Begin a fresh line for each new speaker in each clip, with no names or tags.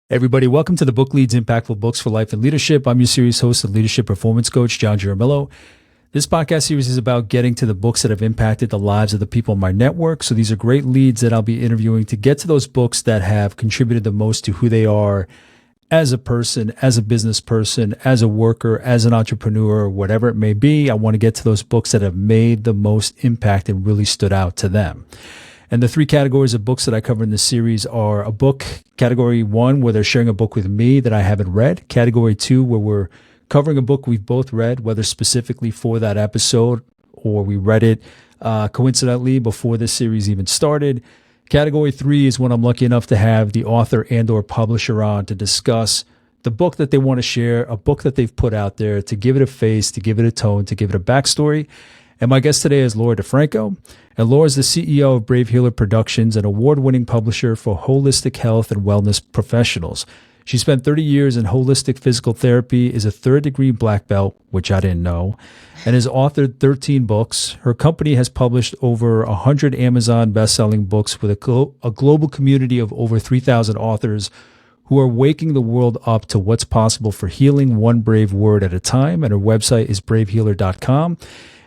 Everybody, welcome to the Book Leads Impactful Books for Life and Leadership. I'm your series host and leadership performance coach, John Giramillo. This podcast series is about getting to the books that have impacted the lives of the people in my network. So these are great leads that I'll be interviewing to get to those books that have contributed the most to who they are as a person, as a business person, as a worker, as an entrepreneur, whatever it may be. I want to get to those books that have made the most impact and really stood out to them. And the three categories of books that I cover in this series are a book, category one, where they're sharing a book with me that I haven't read. Category two, where we're covering a book we've both read, whether specifically for that episode or we read it coincidentally before this series even started. Category three is when I'm lucky enough to have the author and or publisher on to discuss the book that they want to share, a book that they've put out there, to give it a face, to give it a tone, to give it a backstory. And my guest today is Laura Franco. And Laura is the CEO of Brave Healer Productions, an award-winning publisher for holistic health and wellness professionals. She spent 30 years in holistic physical therapy, is a third-degree black belt, which I didn't know, and has authored 13 books. Her company has published over 100 Amazon best-selling books with a global community of over 3,000 authors who are waking the world up to what's possible for healing one brave word at a time. And her website is bravehealer.com.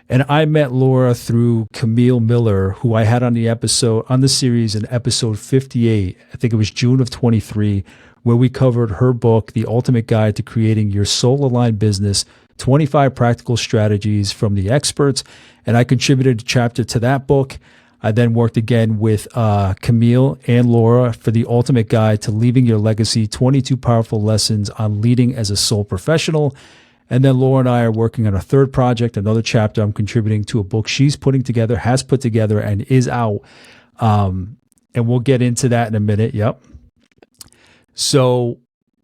And I met Laura through Camille Miller, who I had on the series in episode 58. I think it was June of 23, where we covered her book, The Ultimate Guide to Creating Your Soul-Aligned Business, 25 Practical Strategies from the Experts. And I contributed a chapter to that book. I then worked again with Camille and Laura for The Ultimate Guide to Leaving Your Legacy, 22 Powerful Lessons on Leading as a Soul Professional. And then Laura and I are working on a third project, another chapter. I'm contributing to a book she's putting together, has put together, and is out. And we'll get into that in a minute. Yep. So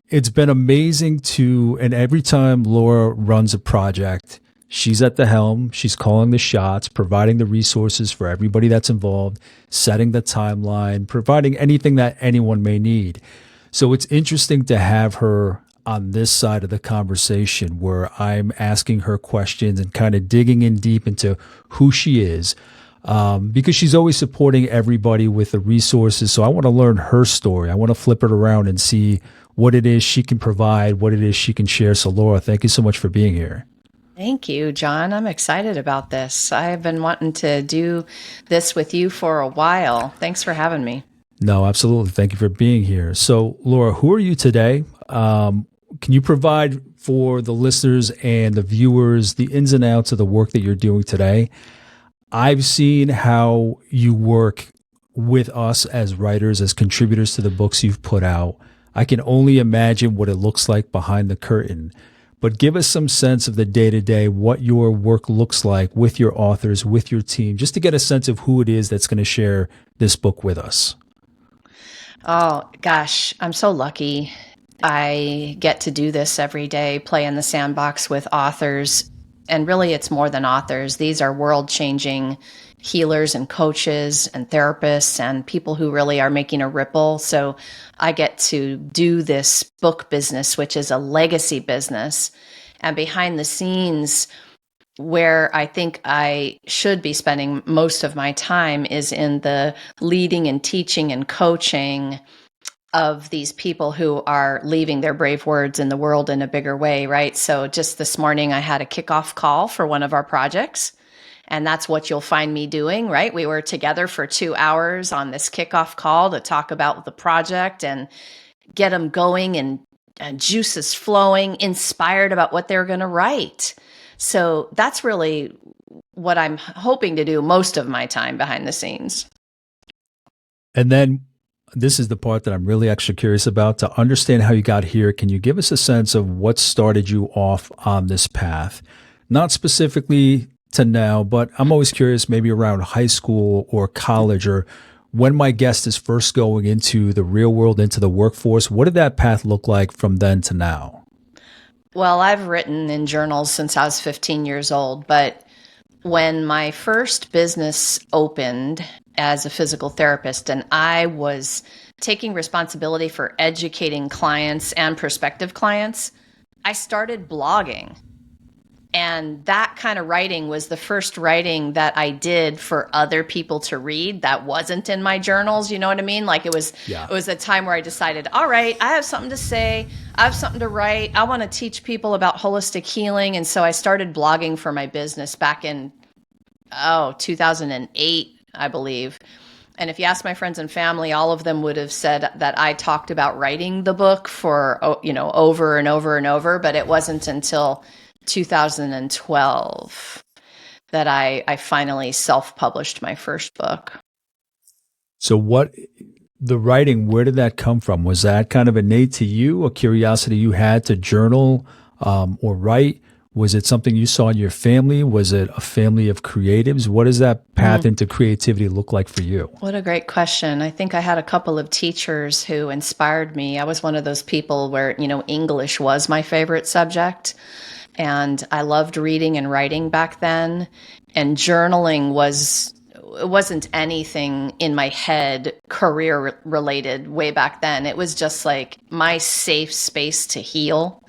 it's been amazing and every time Laura runs a project, she's at the helm, she's calling the shots, providing the resources for everybody that's involved, setting the timeline, providing anything that anyone may need. So it's interesting to have her on this side of the conversation where I'm asking her questions and kind of digging in deep into who she is, because she's always supporting everybody with the resources. So I want to learn her story. I want to flip it around and see what it is she can provide, what it is she can share. So Laura, thank you so much for being here.
Thank you, John. I'm excited about this. I've been wanting to do this with you for a while. Thanks for having me.
No, absolutely. Thank you for being here. So Laura, who are you today? Can you provide for the listeners and the viewers the ins and outs of the work that you're doing today? I've seen how you work with us as writers, as contributors to the books you've put out. I can only imagine what it looks like behind the curtain. But give us some sense of the day-to-day, what your work looks like with your authors, with your team, just to get a sense of who it is that's going to share this book with us.
Oh, gosh, I'm so lucky. I get to do this every day, play in the sandbox with authors. And really, it's more than authors. These are world-changing healers and coaches and therapists and people who really are making a ripple. So I get to do this book business, which is a legacy business. And behind the scenes, where I think I should be spending most of my time is in the leading and teaching and coaching of these people who are leaving their brave words in the world in a bigger way, right? So just this morning, I had a kickoff call for one of our projects, and that's what you'll find me doing, right? We were together for 2 hours on this kickoff call to talk about the project and get them going and juices flowing, inspired about what they're going to write. So that's really what I'm hoping to do most of my time behind the scenes.
And then this is the part that I'm really extra curious about, to understand how you got here. Can you give us a sense of what started you off on this path? Not specifically to now, but I'm always curious, maybe around high school or college, or when my guest is first going into the real world, into the workforce. What did that path look like from then to now?
Well, I've written in journals since I was 15 years old, but when my first business opened as a physical therapist, and I was taking responsibility for educating clients and prospective clients, I started blogging. And that kind of writing was the first writing that I did for other people to read that wasn't in my journals. You know what I mean? Like
Yeah.
it was a time where I decided, all right, I have something to say. I have something to write. I want to teach people about holistic healing. And so I started blogging for my business back in, 2008, I believe. And if you ask my friends and family, all of them would have said that I talked about writing the book for, over and over and over. But it wasn't until 2012 that I finally self-published my first book.
So the writing, where did that come from? Was that kind of innate to you, a curiosity you had to journal or write? Was it something you saw in your family? Was it a family of creatives? What does that path into creativity look like for you?
What a great question. I think I had a couple of teachers who inspired me. I was one of those people where, English was my favorite subject. And I loved reading and writing back then. And journaling wasn't anything in my head career related way back then. It was just like my safe space to heal.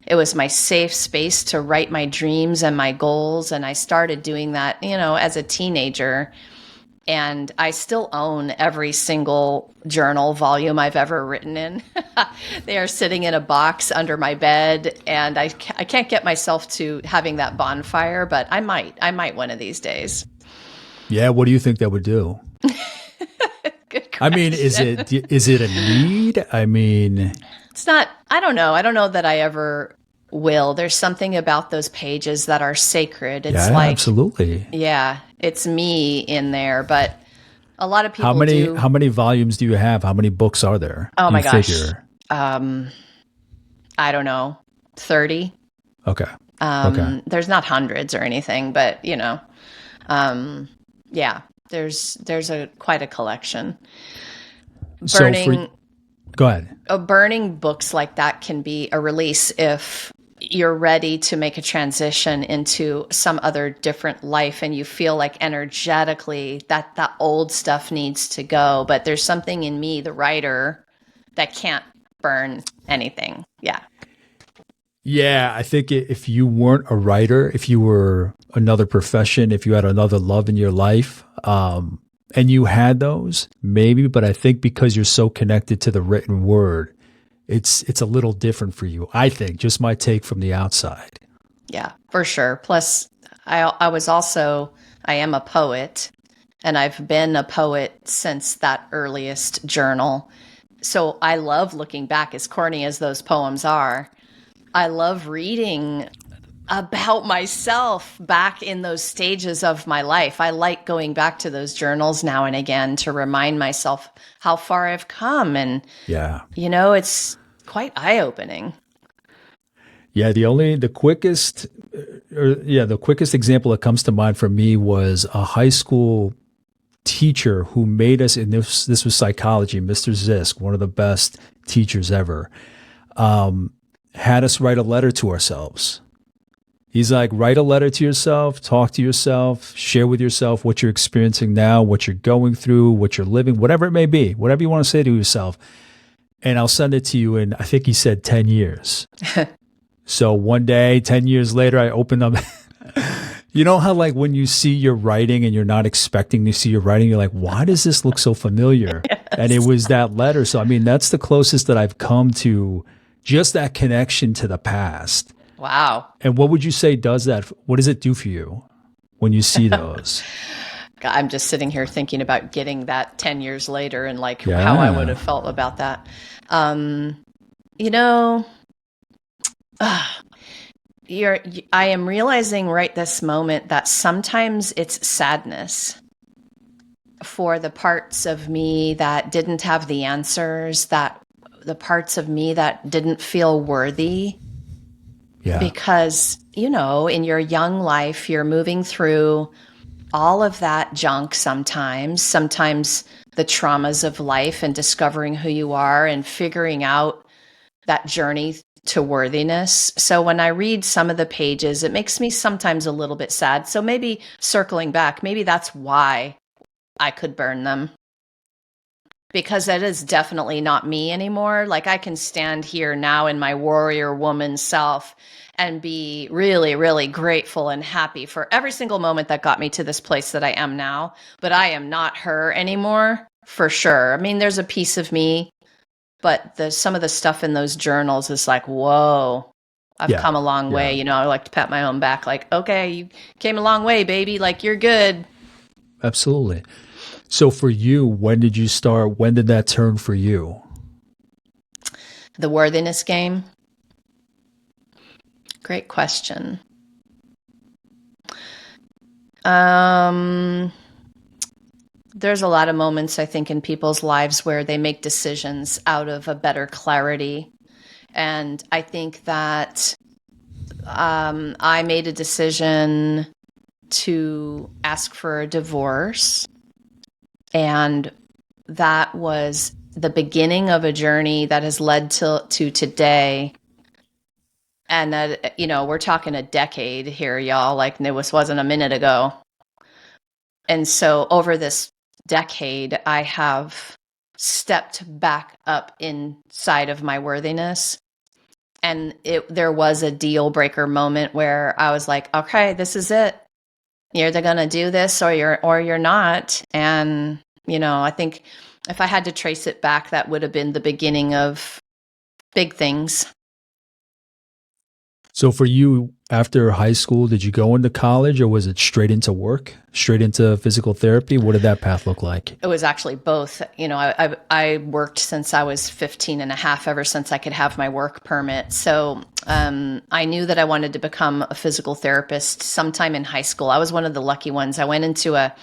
It was my safe space to write my dreams and my goals. And I started doing that, as a teenager. And I still own every single journal volume I've ever written in. They are sitting in a box under my bed, and I can't get myself to having that bonfire, but I might one of these days.
Yeah, what do you think that would do?
Good question.
I mean, is it a need? I mean,
it's not, I don't know. I don't know that I ever will. There's something about those pages that are sacred. It's
absolutely.
Yeah, it's me in there, but a lot of people
How many volumes do you have? How many books are there?
Oh my gosh.
Figure?
I don't know, 30.
Okay. Okay.
There's not hundreds or anything, but yeah, there's quite a collection.
Go ahead.
Burning books like that can be a release if you're ready to make a transition into some other different life and you feel like energetically that old stuff needs to go. But there's something in me, the writer, that can't burn anything. Yeah.
Yeah, I think if you weren't a writer, if you were another profession, if you had another love in your life, and you had those, maybe, but I think because you're so connected to the written word, it's a little different for you. I think, just my take from the outside.
Yeah, for sure. Plus, I am a poet, and I've been a poet since that earliest journal. So I love looking back, as corny as those poems are. I love reading about myself back in those stages of my life. I like going back to those journals now and again to remind myself how far I've come. And, it's quite eye-opening.
Yeah, the quickest example that comes to mind for me was a high school teacher who made us, and this was psychology, Mr. Zisk, one of the best teachers ever, had us write a letter to ourselves. He's like, write a letter to yourself, talk to yourself, share with yourself what you're experiencing now, what you're going through, what you're living, whatever it may be, whatever you want to say to yourself. And I'll send it to you in, I think he said 10 years. So one day, 10 years later, I opened up. You know how like when you see your writing and you're not expecting to see your writing, you're like, why does this look so familiar? Yes. And it was that letter. So, I mean, that's the closest that I've come to just that connection to the past.
Wow.
And what would you say does that? What does it do for you when you see those?
I'm just sitting here thinking about getting that 10 years later and how I would have felt about that. I am realizing right this moment that sometimes it's sadness for the parts of me that didn't have the answers, that the parts of me that didn't feel worthy.
Yeah.
Because, in your young life, you're moving through all of that junk sometimes the traumas of life and discovering who you are and figuring out that journey to worthiness. So when I read some of the pages, it makes me sometimes a little bit sad. So maybe circling back, maybe that's why I could burn them. because that is definitely not me anymore. Like I can stand here now in my warrior woman self and be really, really grateful and happy for every single moment that got me to this place that I am now. But I am not her anymore, for sure. I mean, there's a piece of me, but some of the stuff in those journals is like, whoa, I've
Yeah.
come a long way. You know, I like to pat my own back, like, okay, you came a long way, baby. Like, you're good.
Absolutely. So for you, when did you start? When did that turn for you?
The worthiness game. Great question. There's a lot of moments, I think, in people's lives where they make decisions out of a better clarity. And I think that I made a decision to ask for a divorce. And that was the beginning of a journey that has led to today. And that, you know, we're talking a decade here, y'all. Like it wasn't a minute ago. And so over this decade, I have stepped back up inside of my worthiness. And there was a deal breaker moment where I was like, okay, this is it. You're either going to do this or you're not. And, you know, I think if I had to trace it back, that would have been the beginning of big things.
So for you, after high school, did you go into college or was it straight into work, straight into physical therapy? What did that path look like?
It was actually both. You know, I worked since I was 15 and a half, ever since I could have my work permit. So I knew that I wanted to become a physical therapist sometime in high school. I was one of the lucky ones. I went into a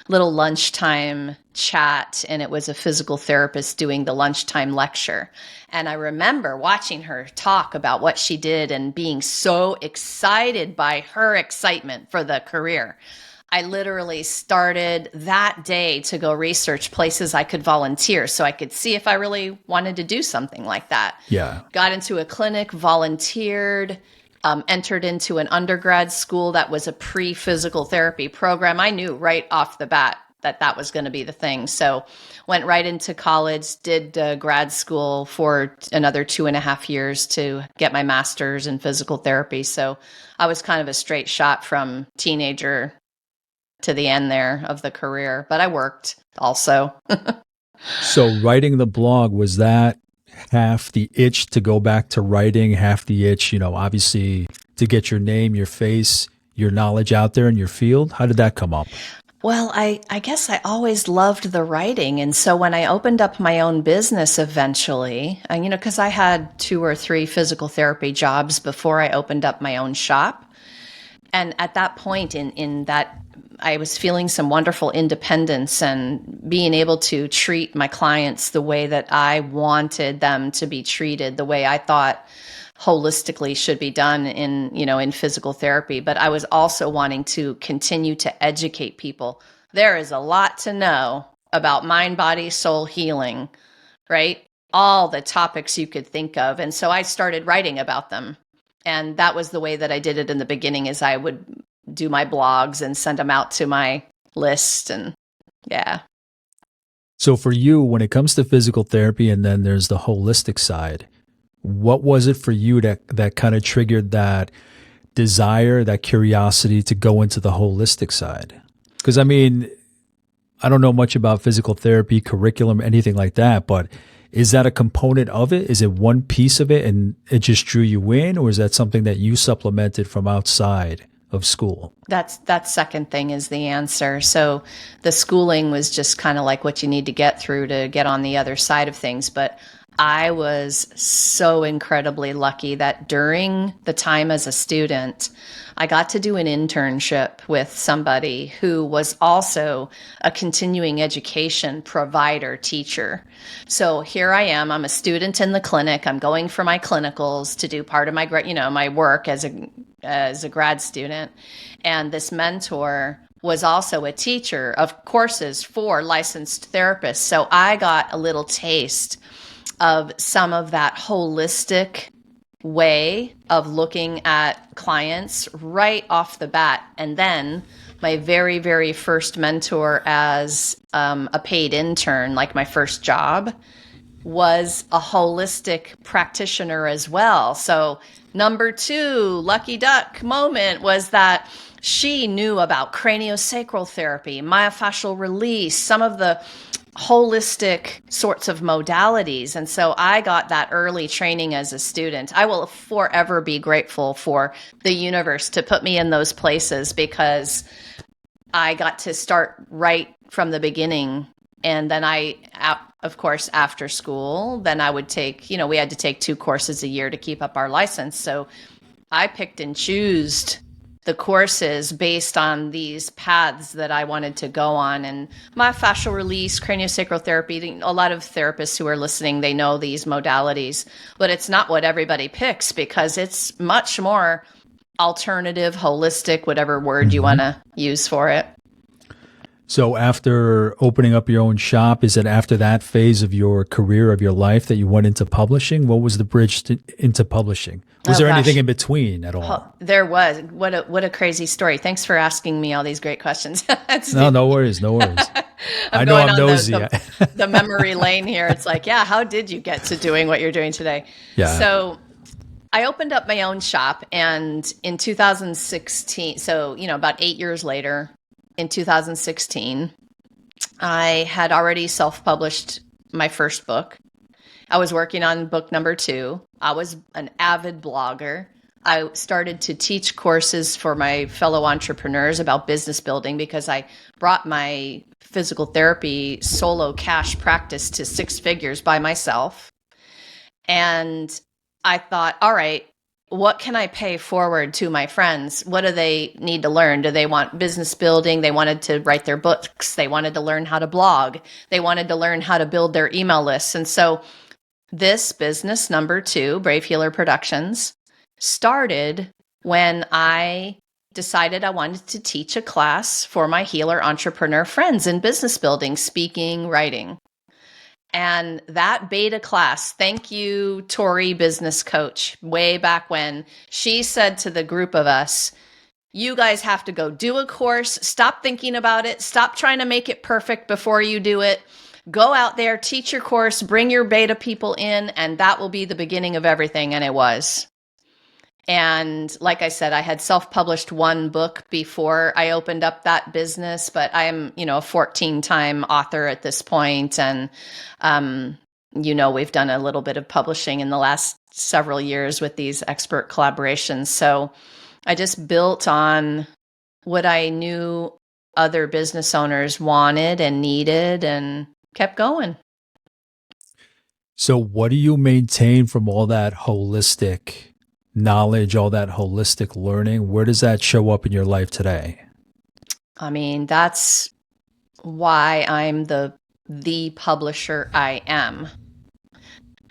little lunchtime chat, and it was a physical therapist doing the lunchtime lecture. And I remember watching her talk about what she did and being so excited by her excitement for the career. I literally started that day to go research places I could volunteer so I could see if I really wanted to do something like that.
Yeah.
Got into a clinic, volunteered, entered into an undergrad school that was a pre-physical therapy program. I knew right off the bat that was going to be the thing. So went right into college, did grad school for another 2.5 years to get my master's in physical therapy. So I was kind of a straight shot from teenager to the end there of the career, but I worked also.
So writing the blog, was that half the itch to go back to writing, half the itch, you know, obviously to get your name, your face, your knowledge out there in your field? How did that come up?
Well, I guess I always loved the writing. And so when I opened up my own business eventually, and, you know, because I had 2 or 3 physical therapy jobs before I opened up my own shop. And at that point in that, I was feeling some wonderful independence and being able to treat my clients the way that I wanted them to be treated, the way I thought holistically should be done in physical therapy. But I was also wanting to continue to educate people. There is a lot to know about mind, body, soul healing, right? All the topics you could think of. And so I started writing about them. And that was the way that I did it in the beginning, is I would do my blogs and send them out to my list. And yeah.
So for you, when it comes to physical therapy and then there's the holistic side, what was it for you that kind of triggered that desire, that curiosity to go into the holistic side? Because I mean, I don't know much about physical therapy, curriculum, anything like that, but is that a component of it? Is it one piece of it and it just drew you in, or is that something that you supplemented from outside of school?
That second thing is the answer. So the schooling was just kind of like what you need to get through to get on the other side of things. But I was so incredibly lucky that during the time as a student, I got to do an internship with somebody who was also a continuing education provider, teacher. So here I am, I'm a student in the clinic. I'm going for my clinicals to do part of my, my work as a grad student. And this mentor was also a teacher of courses for licensed therapists. So I got a little taste of some of that holistic way of looking at clients right off the bat. And then my very, very first mentor as a paid intern, like my first job, was a holistic practitioner as well. So number two, lucky duck moment was that she knew about craniosacral therapy, myofascial release, some of the holistic sorts of modalities. And so I got that early training as a student. I will forever be grateful for the universe to put me in those places, because I got to start right from the beginning. And then of course, after school, then I would take, we had to take 2 courses a year to keep up our license. So I picked and chose the courses based on these paths that I wanted to go on. And myofascial release, craniosacral therapy, a lot of therapists who are listening, they know these modalities, but it's not what everybody picks, because it's much more alternative, holistic, whatever word you want to use for it.
So after opening up your own shop, is it after that phase of your career, of your life, that you went into publishing? What was the bridge into publishing? Was there anything in between at all?
There was. What a crazy story. Thanks for asking me all these great questions.
No worries. No worries. I know I'm nosy.
The memory lane here. It's like, yeah, how did you get to doing what you're doing today?
Yeah.
So I opened up my own shop, and in 2016, so, about 8 years later, in 2016, I had already self-published my first book. I was working on book number 2. I was an avid blogger. I started to teach courses for my fellow entrepreneurs about business building, because I brought my physical therapy solo cash practice to 6 figures by myself. And I thought, all right, what can I pay forward to my friends? What do they need to learn? Do they want business building? They wanted to write their books. They wanted to learn how to blog. They wanted to learn how to build their email lists. And so this business number 2, Brave Healer Productions, started when I decided I wanted to teach a class for my healer entrepreneur friends in business building, speaking, writing. And that beta class, thank you, Tori, business coach, way back when, she said to the group of us, you guys have to go do a course. Stop thinking about it. Stop trying to make it perfect before you do it. Go out there, teach your course, bring your beta people in, and that will be the beginning of everything. And it was. And like I said, I had self-published 1 book before I opened up that business, but I am, a 14-time author at this point. And, we've done a little bit of publishing in the last several years with these expert collaborations. So I just built on what I knew other business owners wanted and needed, and kept going.
So what do you maintain from all that holistic knowledge, all that holistic learning? Where does that show up in your life today?
I mean, that's why I'm the publisher I am.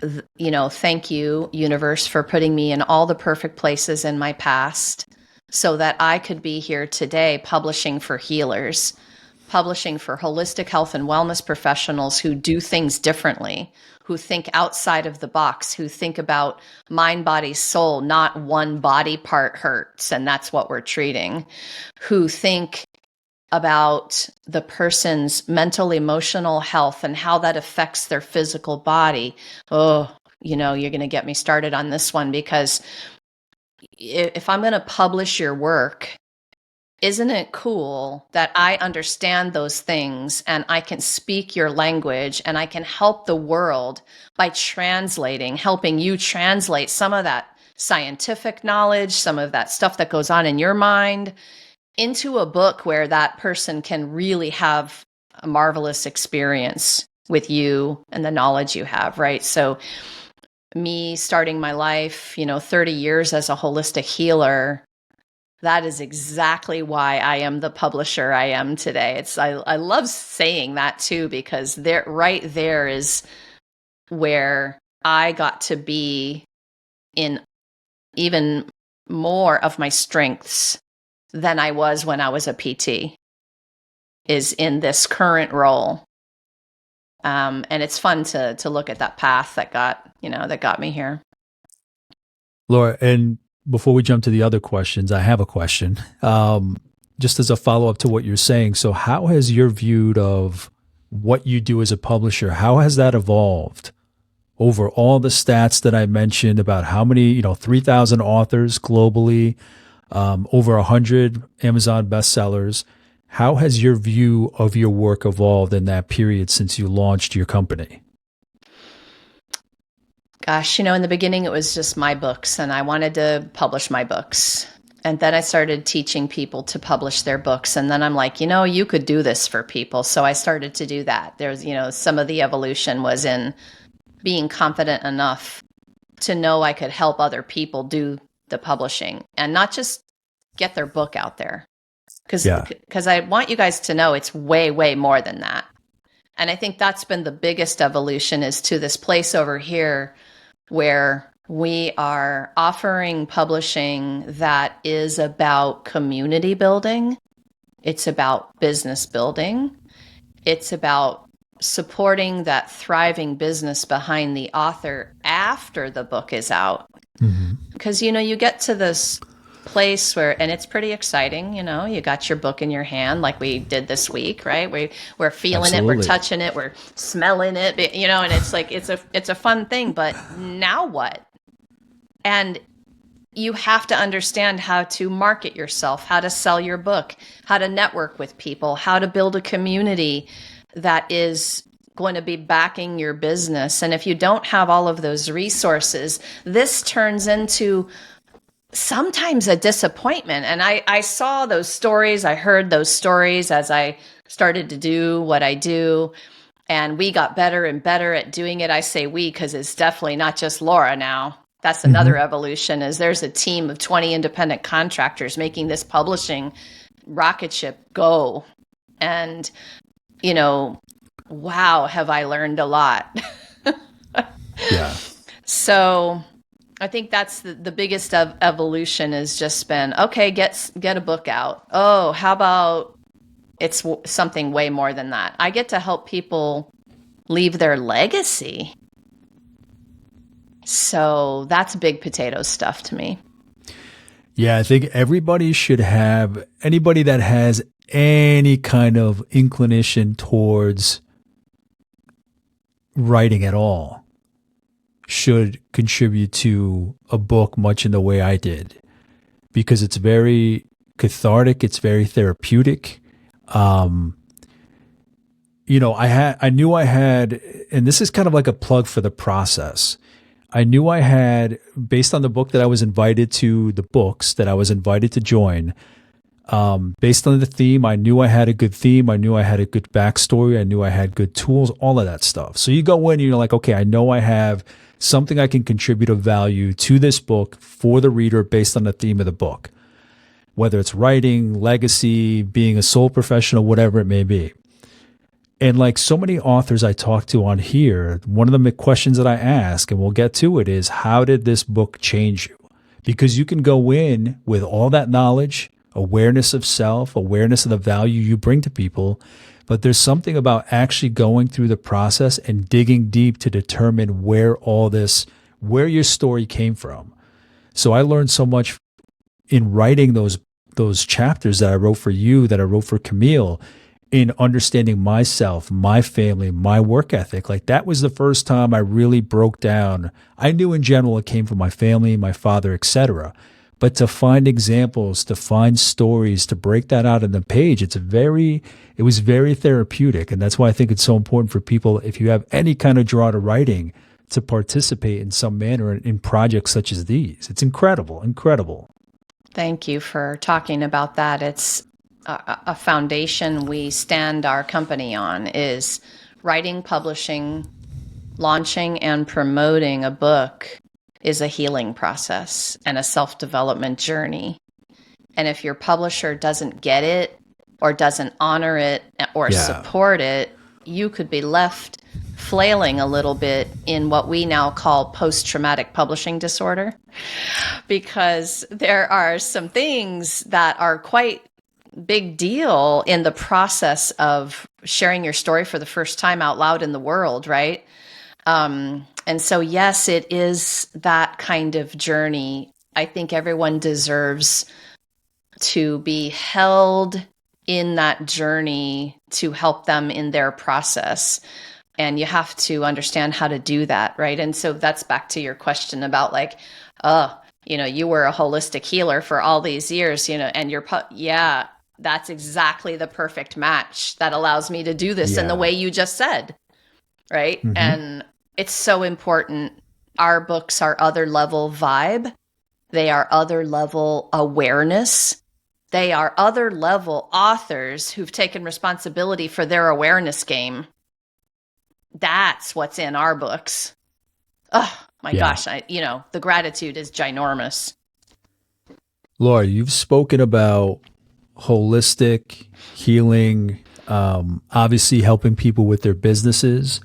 Thank you, universe, for putting me in all the perfect places in my past so that I could be here today publishing for healers, publishing for holistic health and wellness professionals who do things differently, who think outside of the box, who think about mind, body, soul, not one body part hurts, and that's what we're treating, who think about the person's mental, emotional health and how that affects their physical body. Oh, you're going to get me started on this one, because if I'm going to publish your work, isn't it cool that I understand those things and I can speak your language and I can help the world by helping you translate some of that scientific knowledge, some of that stuff that goes on in your mind into a book where that person can really have a marvelous experience with you and the knowledge you have, right? So me starting my life, 30 years as a holistic healer, that is exactly why I am the publisher I am today. I love saying that too, because right there is where I got to be in even more of my strengths than I was when I was a PT, is in this current role. And it's fun to look at that path that got me here.
Laura, and before we jump to the other questions, I have a question. Just as a follow up to what you're saying. So, how has your view of what you do as a publisher, how has that evolved over all the stats that I mentioned about how many, 3,000 authors globally, over 100 Amazon bestsellers? How has your view of your work evolved in that period since you launched your company?
Gosh, in the beginning it was just my books and I wanted to publish my books. And then I started teaching people to publish their books. And then I'm like, you could do this for people. So I started to do that. There's, some of the evolution was in being confident enough to know I could help other people do the publishing and not just get their book out there. Because I want you guys to know it's way, way more than that. And I think that's been the biggest evolution, is to this place over here where we are offering publishing that is about community building. It's about business building. It's about supporting that thriving business behind the author after the book is out. Because, you get to this place where, and it's pretty exciting, you got your book in your hand like we did this week, right? We're feeling
Absolutely.
it, we're touching it, we're smelling it, and it's like, it's a fun thing, but now what? And you have to understand how to market yourself, how to sell your book, how to network with people, how to build a community that is going to be backing your business. And if you don't have all of those resources, this turns into sometimes a disappointment. And I saw those stories, I heard those stories as I started to do what I do. And we got better and better at doing it. I say we because it's definitely not just Laura now. That's another evolution, is there's a team of 20 independent contractors making this publishing rocket ship go. And, wow, have I learned a lot.
Yeah.
So I think that's the biggest of evolution, has just been, okay, get a book out. Oh, how about it's something way more than that? I get to help people leave their legacy. So that's big potato stuff to me.
Yeah, I think everybody should have, anybody that has any kind of inclination towards writing at all should contribute to a book much in the way I did, because it's very cathartic. It's very therapeutic. I knew I had, and this is kind of like a plug for the process. I knew I had, based on the book that I was invited to, the books that I was invited to join, based on the theme, I knew I had a good theme. I knew I had a good backstory. I knew I had good tools, all of that stuff. So you go in and you're like, okay, I know I have something I can contribute of value to this book for the reader based on the theme of the book, whether it's writing, legacy, being a sole professional, whatever it may be. And like so many authors I talk to on here, one of the questions that I ask, and we'll get to it, is how did this book change you? Because you can go in with all that knowledge, awareness of self, awareness of the value you bring to people, but there's something about actually going through the process and digging deep to determine where your story came from. So I learned so much in writing those chapters that I wrote for you, that I wrote for Camille, in understanding myself, my family, my work ethic. Like, that was the first time I really broke down. I knew in general it came from my family, my father, etc. But to find examples, to find stories, to break that out on the page, it was very therapeutic. And that's why I think it's so important for people, if you have any kind of draw to writing, to participate in some manner in projects such as these. It's incredible.
Thank you for talking about that. It's a foundation we stand our company on, is writing, publishing, launching, and promoting a book is a healing process and a self-development journey. And if your publisher doesn't get it or doesn't honor it or support it, you could be left flailing a little bit in what we now call post-traumatic publishing disorder, because there are some things that are quite big deal in the process of sharing your story for the first time out loud in the world, right? And so, yes, it is that kind of journey. I think everyone deserves to be held in that journey to help them in their process. And you have to understand how to do that, right? And so that's back to your question about like, you were a holistic healer for all these years, and yeah, that's exactly the perfect match that allows me to do this in the way you just said, right?
Mm-hmm.
And it's so important. Our books are other level vibe. They are other level awareness. They are other level authors who've taken responsibility for their awareness game. That's what's in our books. Oh my gosh. The gratitude is ginormous.
Laura, you've spoken about holistic healing, obviously helping people with their businesses.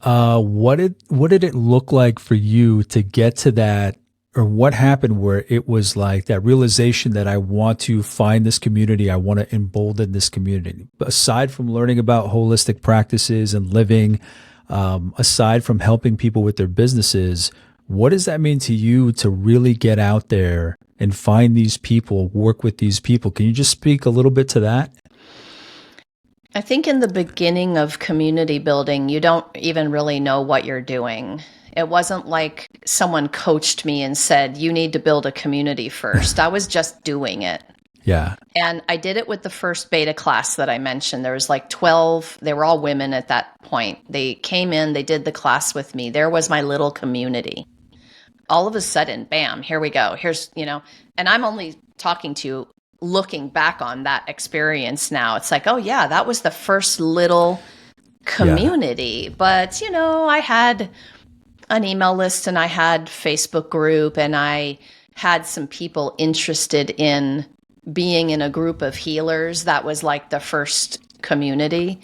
What did it look like for you to get to that, or what happened where it was like that realization that I want to find this community, I want to embolden this community? Aside from learning about holistic practices and living, aside from helping people with their businesses, what does that mean to you to really get out there and find these people, work with these people? Can you just speak a little bit to that?
I think in the beginning of community building, you don't even really know what you're doing. It wasn't like someone coached me and said, you need to build a community first. I was just doing it.
Yeah.
And I did it with the first beta class that I mentioned. There was like 12, they were all women at that point. They came in, they did the class with me. There was my little community. All of a sudden, bam, here we go. Here's, and I'm only talking to you looking back on that experience now. It's like, oh yeah, that was the first little community. Yeah. But, I had an email list and I had Facebook group and I had some people interested in being in a group of healers. That was like the first community.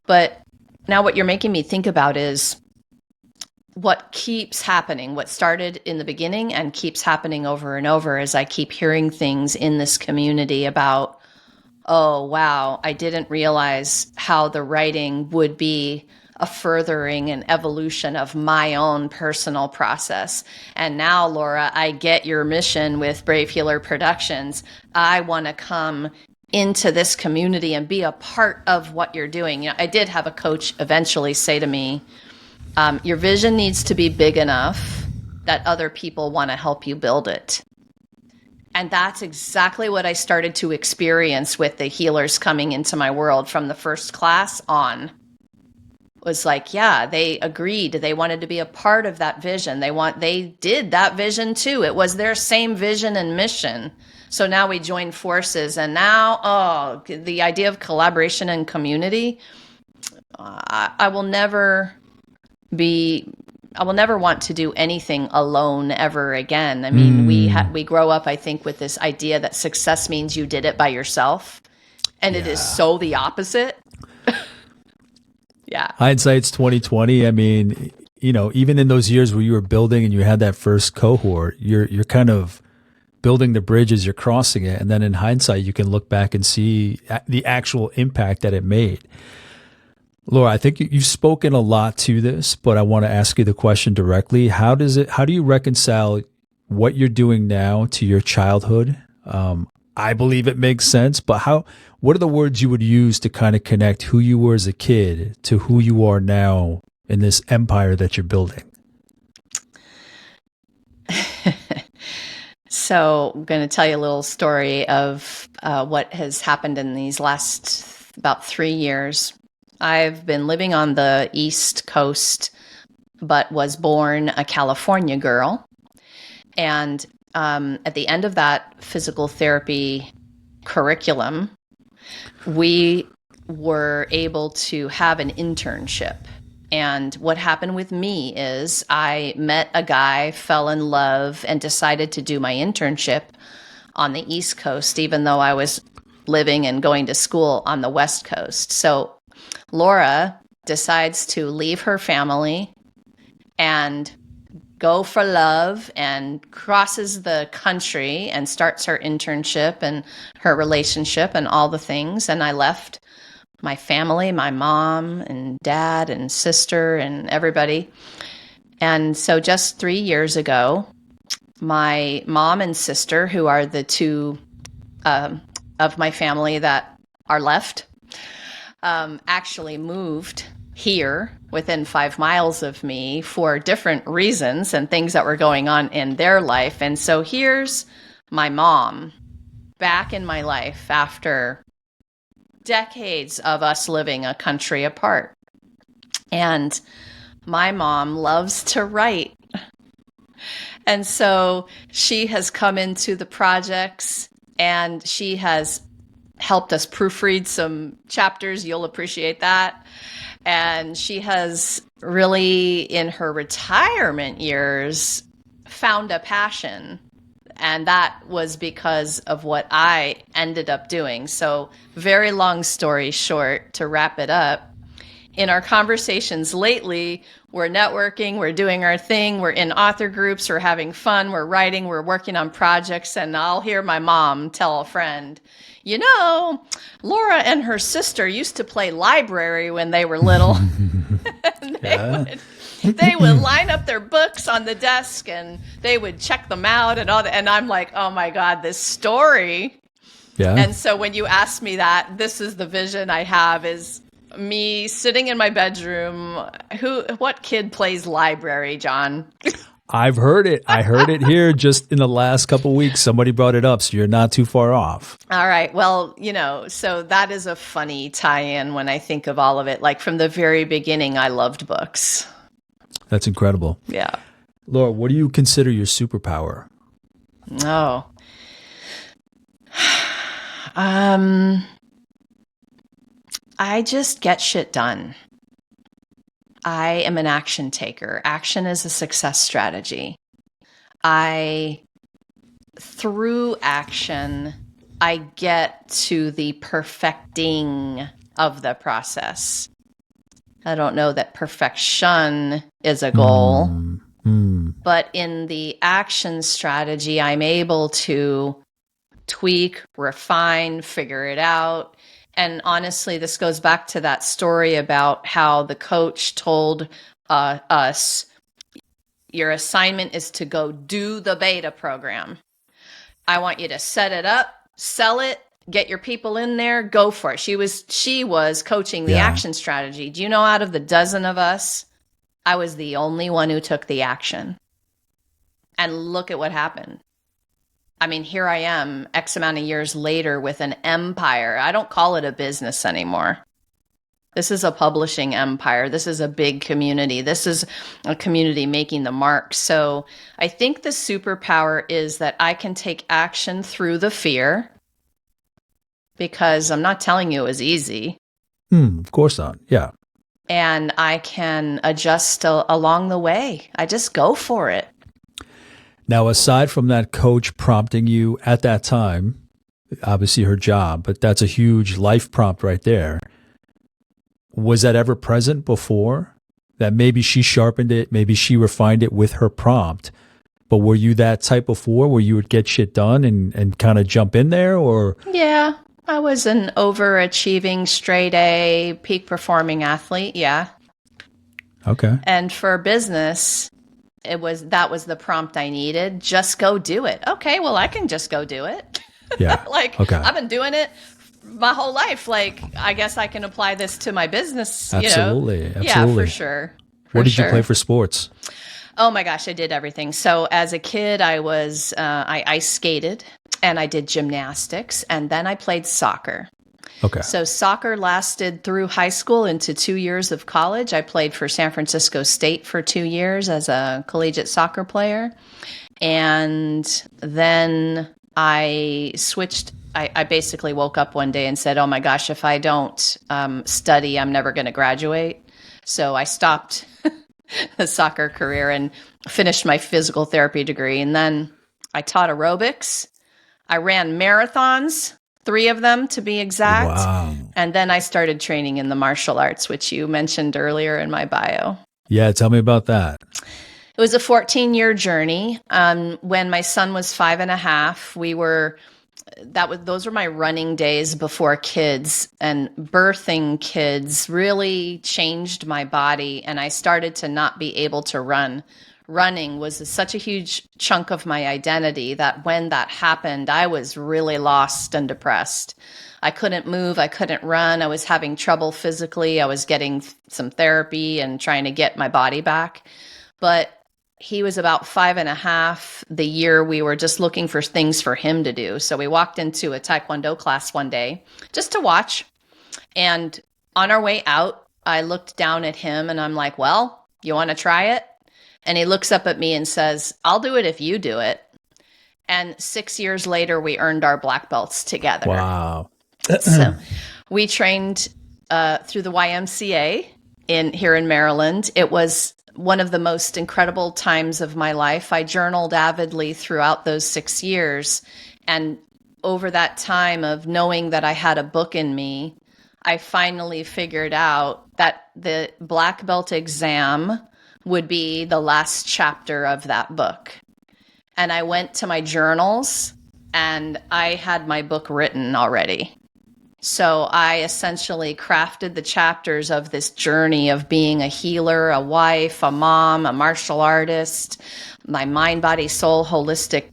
But now what you're making me think about is what keeps happening, what started in the beginning and keeps happening over and over as I keep hearing things in this community about, oh, wow, I didn't realize how the writing would be a furthering and evolution of my own personal process. And now, Laura, I get your mission with Brave Healer Productions. I want to come into this community and be a part of what you're doing. I did have a coach eventually say to me, your vision needs to be big enough that other people want to help you build it. And that's exactly what I started to experience with the healers coming into my world from the first class on. Was like, yeah, they agreed. They wanted to be a part of that vision. They did that vision too. It was their same vision and mission. So now we join forces, and now, the idea of collaboration and community, I will never want to do anything alone ever again. I mean, we grow up, I think, with this idea that success means you did it by yourself, and it is so the opposite. Yeah.
Hindsight's 2020. I mean, even in those years where you were building and you had that first cohort, you're kind of building the bridge as you're crossing it. And then in hindsight, you can look back and see the actual impact that it made. Laura, I think you've spoken a lot to this, but I want to ask you the question directly. How do you reconcile what you're doing now to your childhood? I believe it makes sense, but what are the words you would use to kind of connect who you were as a kid to who you are now in this empire that you're building?
So I'm going to tell you a little story of what has happened in these last about 3 years. I've been living on the East Coast, but was born a California girl. And at the end of that physical therapy curriculum, we were able to have an internship. And what happened with me is I met a guy, fell in love, and decided to do my internship on the East Coast, even though I was living and going to school on the West Coast. So Laura decides to leave her family and go for love and crosses the country and starts her internship and her relationship and all the things. And I left my family, my mom and dad and sister and everybody. And so just 3 years ago, my mom and sister, who are the two of my family that are left, actually moved here within 5 miles of me for different reasons and things that were going on in their life. And so here's my mom back in my life after decades of us living a country apart. And my mom loves to write. And so she has come into the projects and she has helped us proofread some chapters. You'll appreciate that. And she has really, in her retirement years, found a passion. And that was because of what I ended up doing. So, very long story short, to wrap it up, in our conversations lately, we're networking, we're doing our thing, we're in author groups, we're having fun, we're writing, we're working on projects, and I'll hear my mom tell a friend, you know, Laura and her sister used to play library when they were little. They would line up their books on the desk and they would check them out and all that. And I'm like, oh my God, this story.
Yeah.
And so when you ask me that, this is the vision I have, is me sitting in my bedroom. What kid plays library, John?
I've heard it. I heard it here just in the last couple of weeks. Somebody brought it up, so you're not too far off.
All right. Well, so that is a funny tie-in when I think of all of it. Like from the very beginning, I loved books.
That's incredible.
Yeah.
Laura, what do you consider your superpower?
Oh. I just get shit done. I am an action taker. Action is a success strategy. Through action, I get to the perfecting of the process. I don't know that perfection is a goal, but in the action strategy, I'm able to tweak, refine, figure it out. And honestly, this goes back to that story about how the coach told us, your assignment is to go do the beta program. I want you to set it up, sell it, get your people in there, go for it. She was coaching the action strategy. Do you know, out of the dozen of us, I was the only one who took the action. And look at what happened. I mean, here I am X amount of years later with an empire. I don't call it a business anymore. This is a publishing empire. This is a big community. This is a community making the mark. So I think the superpower is that I can take action through the fear, because I'm not telling you it was easy.
Of course not. Yeah.
And I can adjust along the way. I just go for it.
Now, aside from that coach prompting you at that time, obviously her job, but that's a huge life prompt right there. Was that ever present before? That maybe she sharpened it, maybe she refined it with her prompt, but were you that type before where you would get shit done and kind of jump in there, or?
Yeah, I was an overachieving, straight A, peak performing athlete. Yeah.
Okay.
And for business, that was the prompt I needed. Just go do it. Okay, well, I can just go do it.
Yeah.
Okay. I've been doing it my whole life. I guess I can apply this to my business.
Absolutely.
Absolutely.
Yeah,
for sure.
What did you play for sports?
Oh my gosh, I did everything. So as a kid, I ice skated and I did gymnastics, and then I played soccer.
Okay.
So soccer lasted through high school into 2 years of college. I played for San Francisco State for 2 years as a collegiate soccer player. And then I switched. I basically woke up one day and said, oh my gosh, if I don't study, I'm never going to graduate. So I stopped the soccer career and finished my physical therapy degree. And then I taught aerobics. I ran marathons, 3 of them to be exact.
Wow.
And then I started training in the martial arts, which you mentioned earlier in my bio.
Yeah, tell me about that.
It was a 14-year journey. When my son was 5.5, we were those were my running days before kids, and birthing kids really changed my body, and I started to not be able to run. Running was such a huge chunk of my identity that when that happened, I was really lost and depressed. I couldn't move. I couldn't run. I was having trouble physically. I was getting some therapy and trying to get my body back. But he was about 5.5 the year we were just looking for things for him to do. So we walked into a Taekwondo class one day just to watch. And on our way out, I looked down at him and I'm like, well, you want to try it? And he looks up at me and says, I'll do it if you do it. And 6 years later, we earned our black belts together.
Wow.
So we trained through the YMCA here in Maryland. It was one of the most incredible times of my life. I journaled avidly throughout those 6 years. And over that time of knowing that I had a book in me, I finally figured out that the black belt exam would be the last chapter of that book. And I went to my journals and I had my book written already. So I essentially crafted the chapters of this journey of being a healer, a wife, a mom, a martial artist, my mind, body, soul, holistic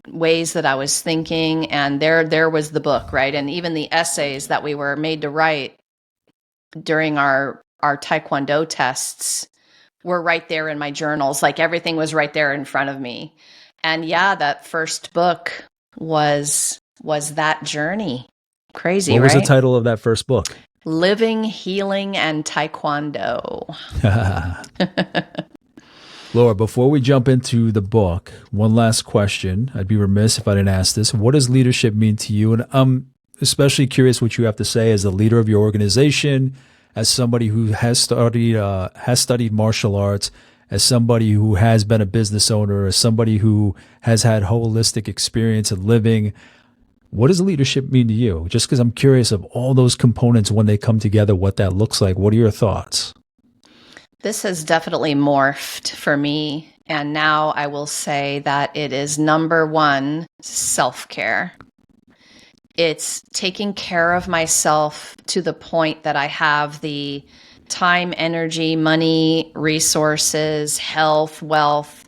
ways that I was thinking. And there was the book, right? And even the essays that we were made to write during our Taekwondo tests were right there in my journals. Like everything was right there in front of me. And yeah, that first book was that journey. Crazy, right?
What was the title of that first book?
Living, Healing, and Taekwondo.
Laura, before we jump into the book, one last question. I'd be remiss if I didn't ask this. What does leadership mean to you? And I'm especially curious what you have to say as a leader of your organization, as somebody who has studied martial arts, as somebody who has been a business owner, as somebody who has had holistic experience in living. What does leadership mean to you? Just because I'm curious of all those components when they come together, what that looks like. What are your thoughts?
This has definitely morphed for me. And now I will say that it is number one, self-care. It's taking care of myself to the point that I have the time, energy, money, resources, health, wealth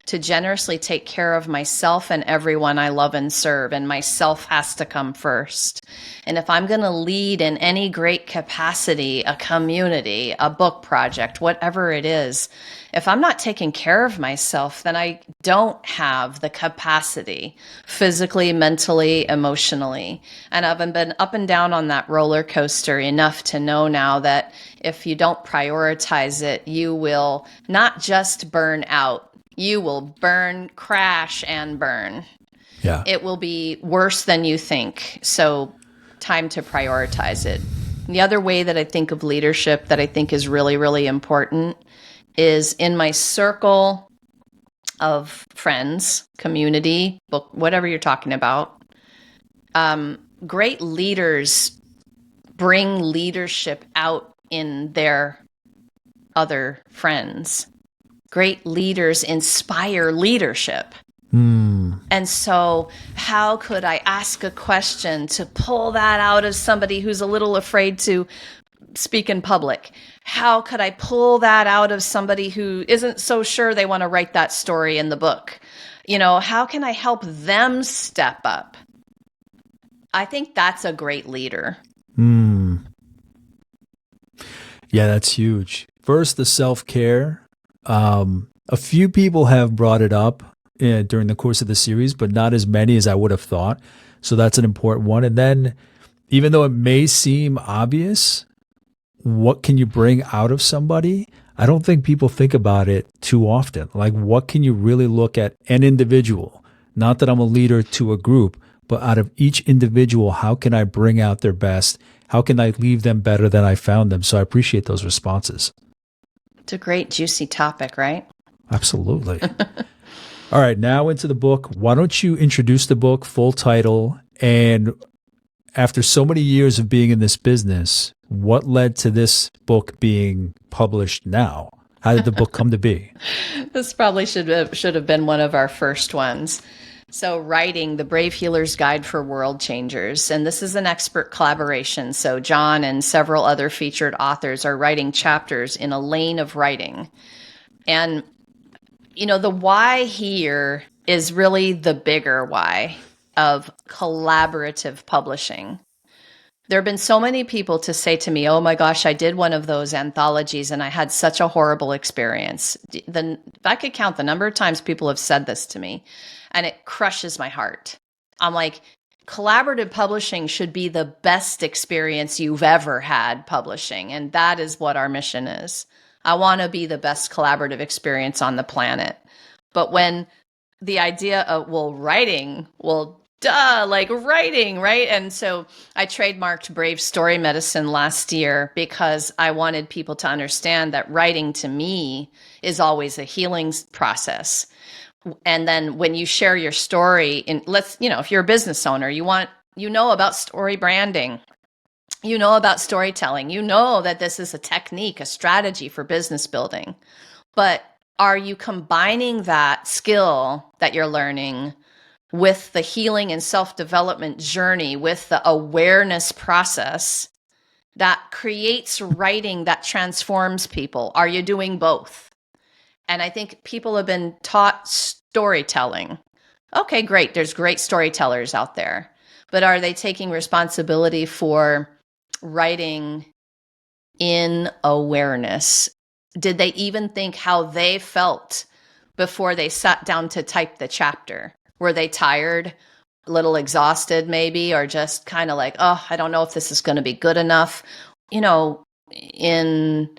to generously take care of myself and everyone I love and serve. And myself has to come first. And if I'm going to lead in any great capacity, a community, a book project, whatever it is, if I'm not taking care of myself, then I don't have the capacity physically, mentally, emotionally. And I've been up and down on that roller coaster enough to know now that if you don't prioritize it, you will not just burn out. You will crash and burn.
Yeah.
It will be worse than you think. So time to prioritize it. The other way that I think of leadership that I think is really, really important is in my circle of friends, community, book, whatever you're talking about. Great leaders bring leadership out in their other friends. Great leaders inspire leadership. And so how could I ask a question to pull that out of somebody who's a little afraid to speak in public? How could I pull that out of somebody who isn't so sure they want to write that story in the book? How can I help them step up? I think that's a great leader.
Yeah, that's huge. First, the self-care. A few people have brought it up during the course of the series, but not as many as I would have thought. So that's an important one. And then, even though it may seem obvious, what can you bring out of somebody? I don't think people think about it too often. Like, what can you really look at an individual? Not that I'm a leader to a group, but out of each individual, how can I bring out their best? How can I leave them better than I found them? So I appreciate those responses.
It's a great, juicy topic, right?
Absolutely. All right, now into the book. Why don't you introduce the book, full title, and after so many years of being in this business, what led to this book being published now? How did the book come to be?
This probably should have been one of our first ones. So, writing The Brave Healer's Guide for World Changers. And this is an expert collaboration. So, John and several other featured authors are writing chapters in a lane of writing. And, the why here is really the bigger why of collaborative publishing. There have been so many people to say to me, oh my gosh, I did one of those anthologies and I had such a horrible experience. If I could count the number of times people have said this to me, and it crushes my heart. I'm like, collaborative publishing should be the best experience you've ever had publishing. And that is what our mission is. I want to be the best collaborative experience on the planet. But when the idea of, writing, writing, right? And so I trademarked Brave Story Medicine last year because I wanted people to understand that writing to me is always a healing process. And then when you share your story, if you're a business owner, you know about story branding, you know about storytelling, you know that this is a technique, a strategy for business building. But are you combining that skill that you're learning with the healing and self-development journey, with the awareness process that creates writing that transforms people? Are you doing both? And I think people have been taught storytelling. Okay, great. There's great storytellers out there. But are they taking responsibility for writing in awareness? Did they even think how they felt before they sat down to type the chapter? Were they tired, a little exhausted maybe, or just kind of like, oh, I don't know if this is going to be good enough? In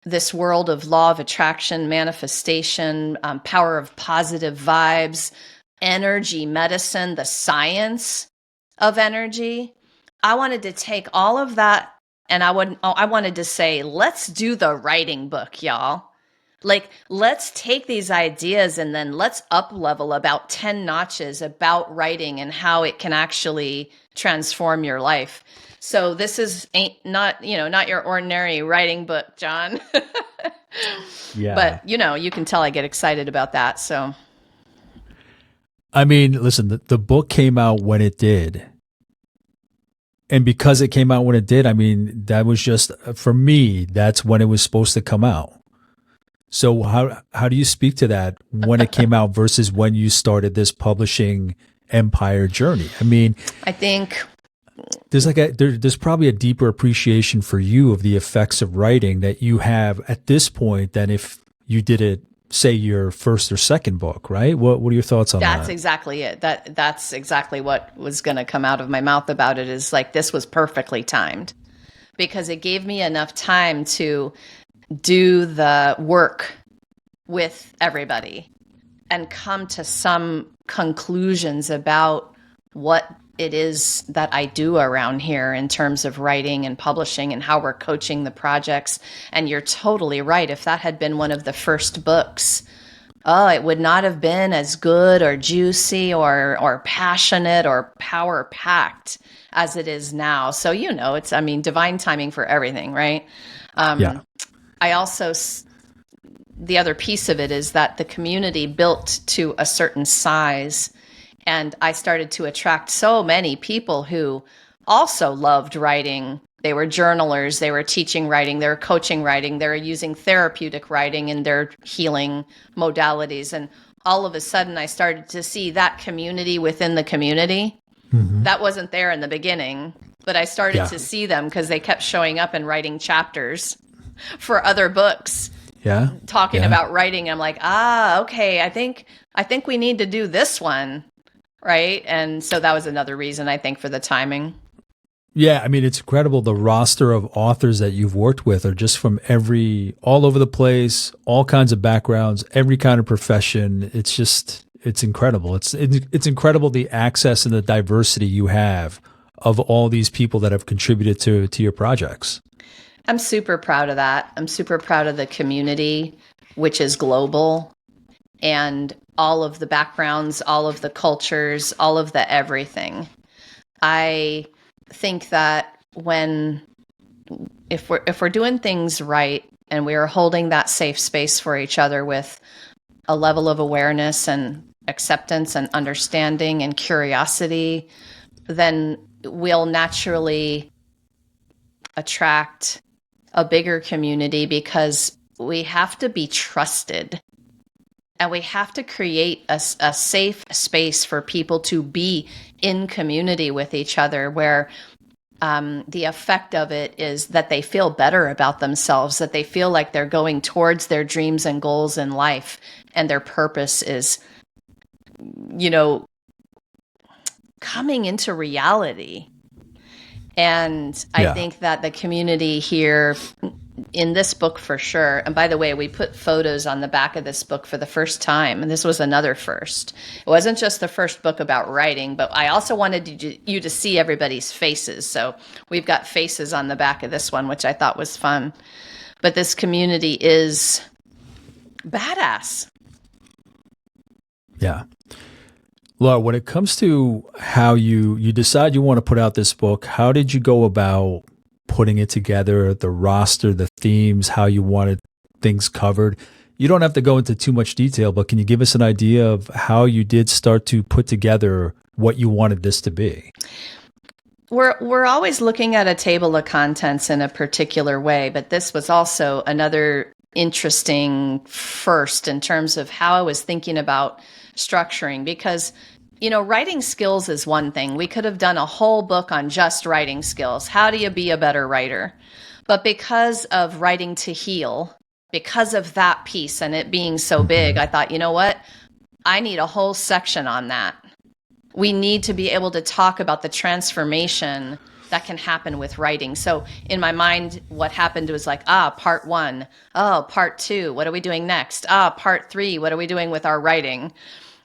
this world of law of attraction, manifestation, power of positive vibes, energy medicine, the science of energy, I wanted to take all of that and I wanted to say, let's do the writing book, y'all. Like, let's take these ideas and then let's up level about 10 notches about writing and how it can actually transform your life. So this is not your ordinary writing book, John.
Yeah.
But, you can tell I get excited about that. So,
I mean, listen, the book came out when it did. And because it came out when it did, I mean, that was just, for me, that's when it was supposed to come out. So how do you speak to that when it came out versus when you started this publishing empire journey? I mean,
I think
there's probably a deeper appreciation for you of the effects of writing that you have at this point than if you did it, say, your first or second book, right? What are your thoughts on that?
That's exactly it. That's exactly what was going to come out of my mouth about it, is like, this was perfectly timed because it gave me enough time to do the work with everybody and come to some conclusions about what it is that I do around here in terms of writing and publishing and how we're coaching the projects. And you're totally right. If that had been one of the first books, it would not have been as good or juicy or passionate or power packed as it is now. So, it's, divine timing for everything, right?
Yeah.
I also, the other piece of it is that the community built to a certain size, and I started to attract so many people who also loved writing. They were journalers, they were teaching writing, they were coaching writing, they were using therapeutic writing in their healing modalities. And all of a sudden, I started to see that community within the community. Mm-hmm. That wasn't there in the beginning, but I started to see them because they kept showing up and writing chapters for other books, talking about writing. I'm like, okay, I think we need to do this one, right? And so that was another reason, I think, for the timing.
Yeah, I mean, it's incredible. The roster of authors that you've worked with are just from all over the place, all kinds of backgrounds, every kind of profession. It's incredible. It's incredible the access and the diversity you have of all these people that have contributed to your projects.
I'm super proud of that. I'm super proud of the community, which is global, and all of the backgrounds, all of the cultures, all of the everything. I think that if we're doing things right and we are holding that safe space for each other with a level of awareness and acceptance and understanding and curiosity, then we'll naturally attract a bigger community, because we have to be trusted. And we have to create a safe space for people to be in community with each other, where the effect of it is that they feel better about themselves, that they feel like they're going towards their dreams and goals in life, and their purpose is, coming into reality. And I think that the community here in this book, for sure. And by the way, we put photos on the back of this book for the first time. And this was another first. It wasn't just the first book about writing, but I also wanted you to see everybody's faces. So we've got faces on the back of this one, which I thought was fun. But this community is badass.
Yeah. Laura, when it comes to how you decide you want to put out this book, how did you go about putting it together, the roster, the themes, how you wanted things covered? You don't have to go into too much detail, but can you give us an idea of how you did start to put together what you wanted this to be?
We're always looking at a table of contents in a particular way, but this was also another interesting first in terms of how I was thinking about structuring, because writing skills is one thing. We could have done a whole book on just writing skills. How do you be a better writer? But because of writing to heal, because of that piece and it being so big, I thought, you know what? I need a whole section on that. We need to be able to talk about the transformation that can happen with writing. So in my mind, what happened was like, part 1. Oh, part 2. What are we doing next? Part 3. What are we doing with our writing?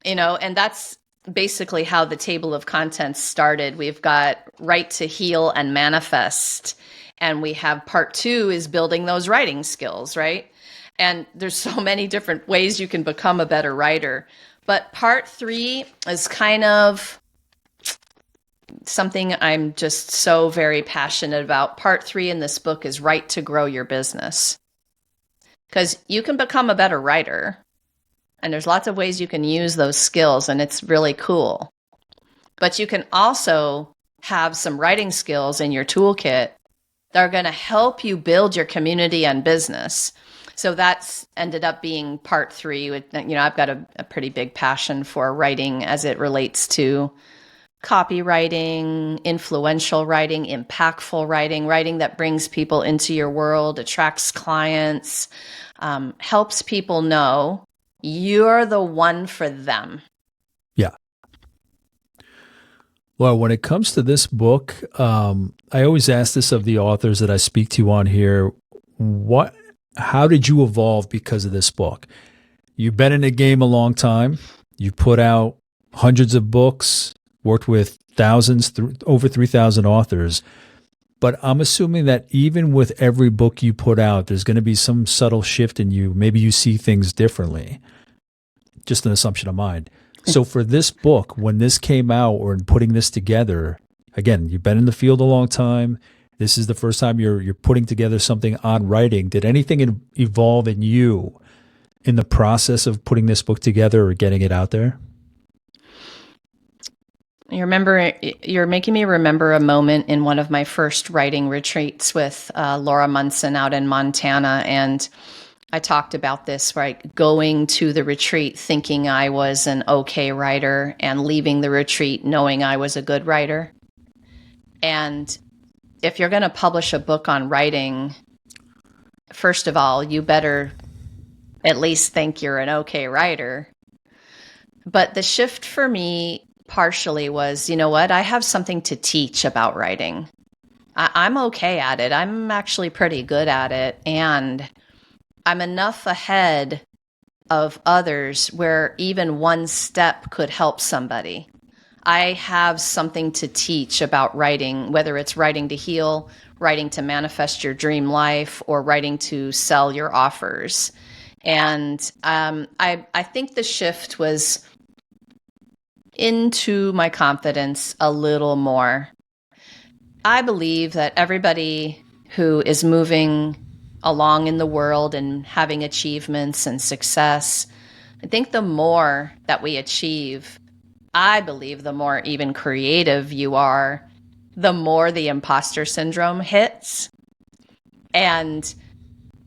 And that's basically how the table of contents started. We've got write to heal and manifest. And we have part 2 is building those writing skills, right? And there's so many different ways you can become a better writer. But part 3 is kind of something I'm just so very passionate about. Part 3 in this book is write to grow your business. Because you can become a better writer. And there's lots of ways you can use those skills, and it's really cool. But you can also have some writing skills in your toolkit that are going to help you build your community and business. So that's ended up being part 3. I've got a pretty big passion for writing as it relates to copywriting, influential writing, impactful writing, writing that brings people into your world, attracts clients, helps people know you're the one for them.
Yeah. Well, when it comes to this book, I always ask this of the authors that I speak to on here. How did you evolve because of this book? You've been in the game a long time. You put out hundreds of books, worked with thousands, over 3,000 authors. But I'm assuming that even with every book you put out, there's going to be some subtle shift in you. Maybe you see things differently. Just an assumption of mine. So for this book, when this came out or in putting this together, again, you've been in the field a long time. This is the first time you're putting together something on writing. Did anything evolve in you in the process of putting this book together or getting it out there?
You're making me remember a moment in one of my first writing retreats with Laura Munson out in Montana. And I talked about this, right? Going to the retreat thinking I was an okay writer and leaving the retreat knowing I was a good writer. And if you're going to publish a book on writing, first of all, you better at least think you're an okay writer. But the shift for me partially was, you know what? I have something to teach about writing. I'm okay at it. I'm actually pretty good at it. And I'm enough ahead of others where even one step could help somebody. I have something to teach about writing, whether it's writing to heal, writing to manifest your dream life, or writing to sell your offers. And I think the shift was into my confidence a little more. I believe that everybody who is moving along in the world and having achievements and success I think the more that we achieve, I believe the more even creative you are, the more the imposter syndrome hits. And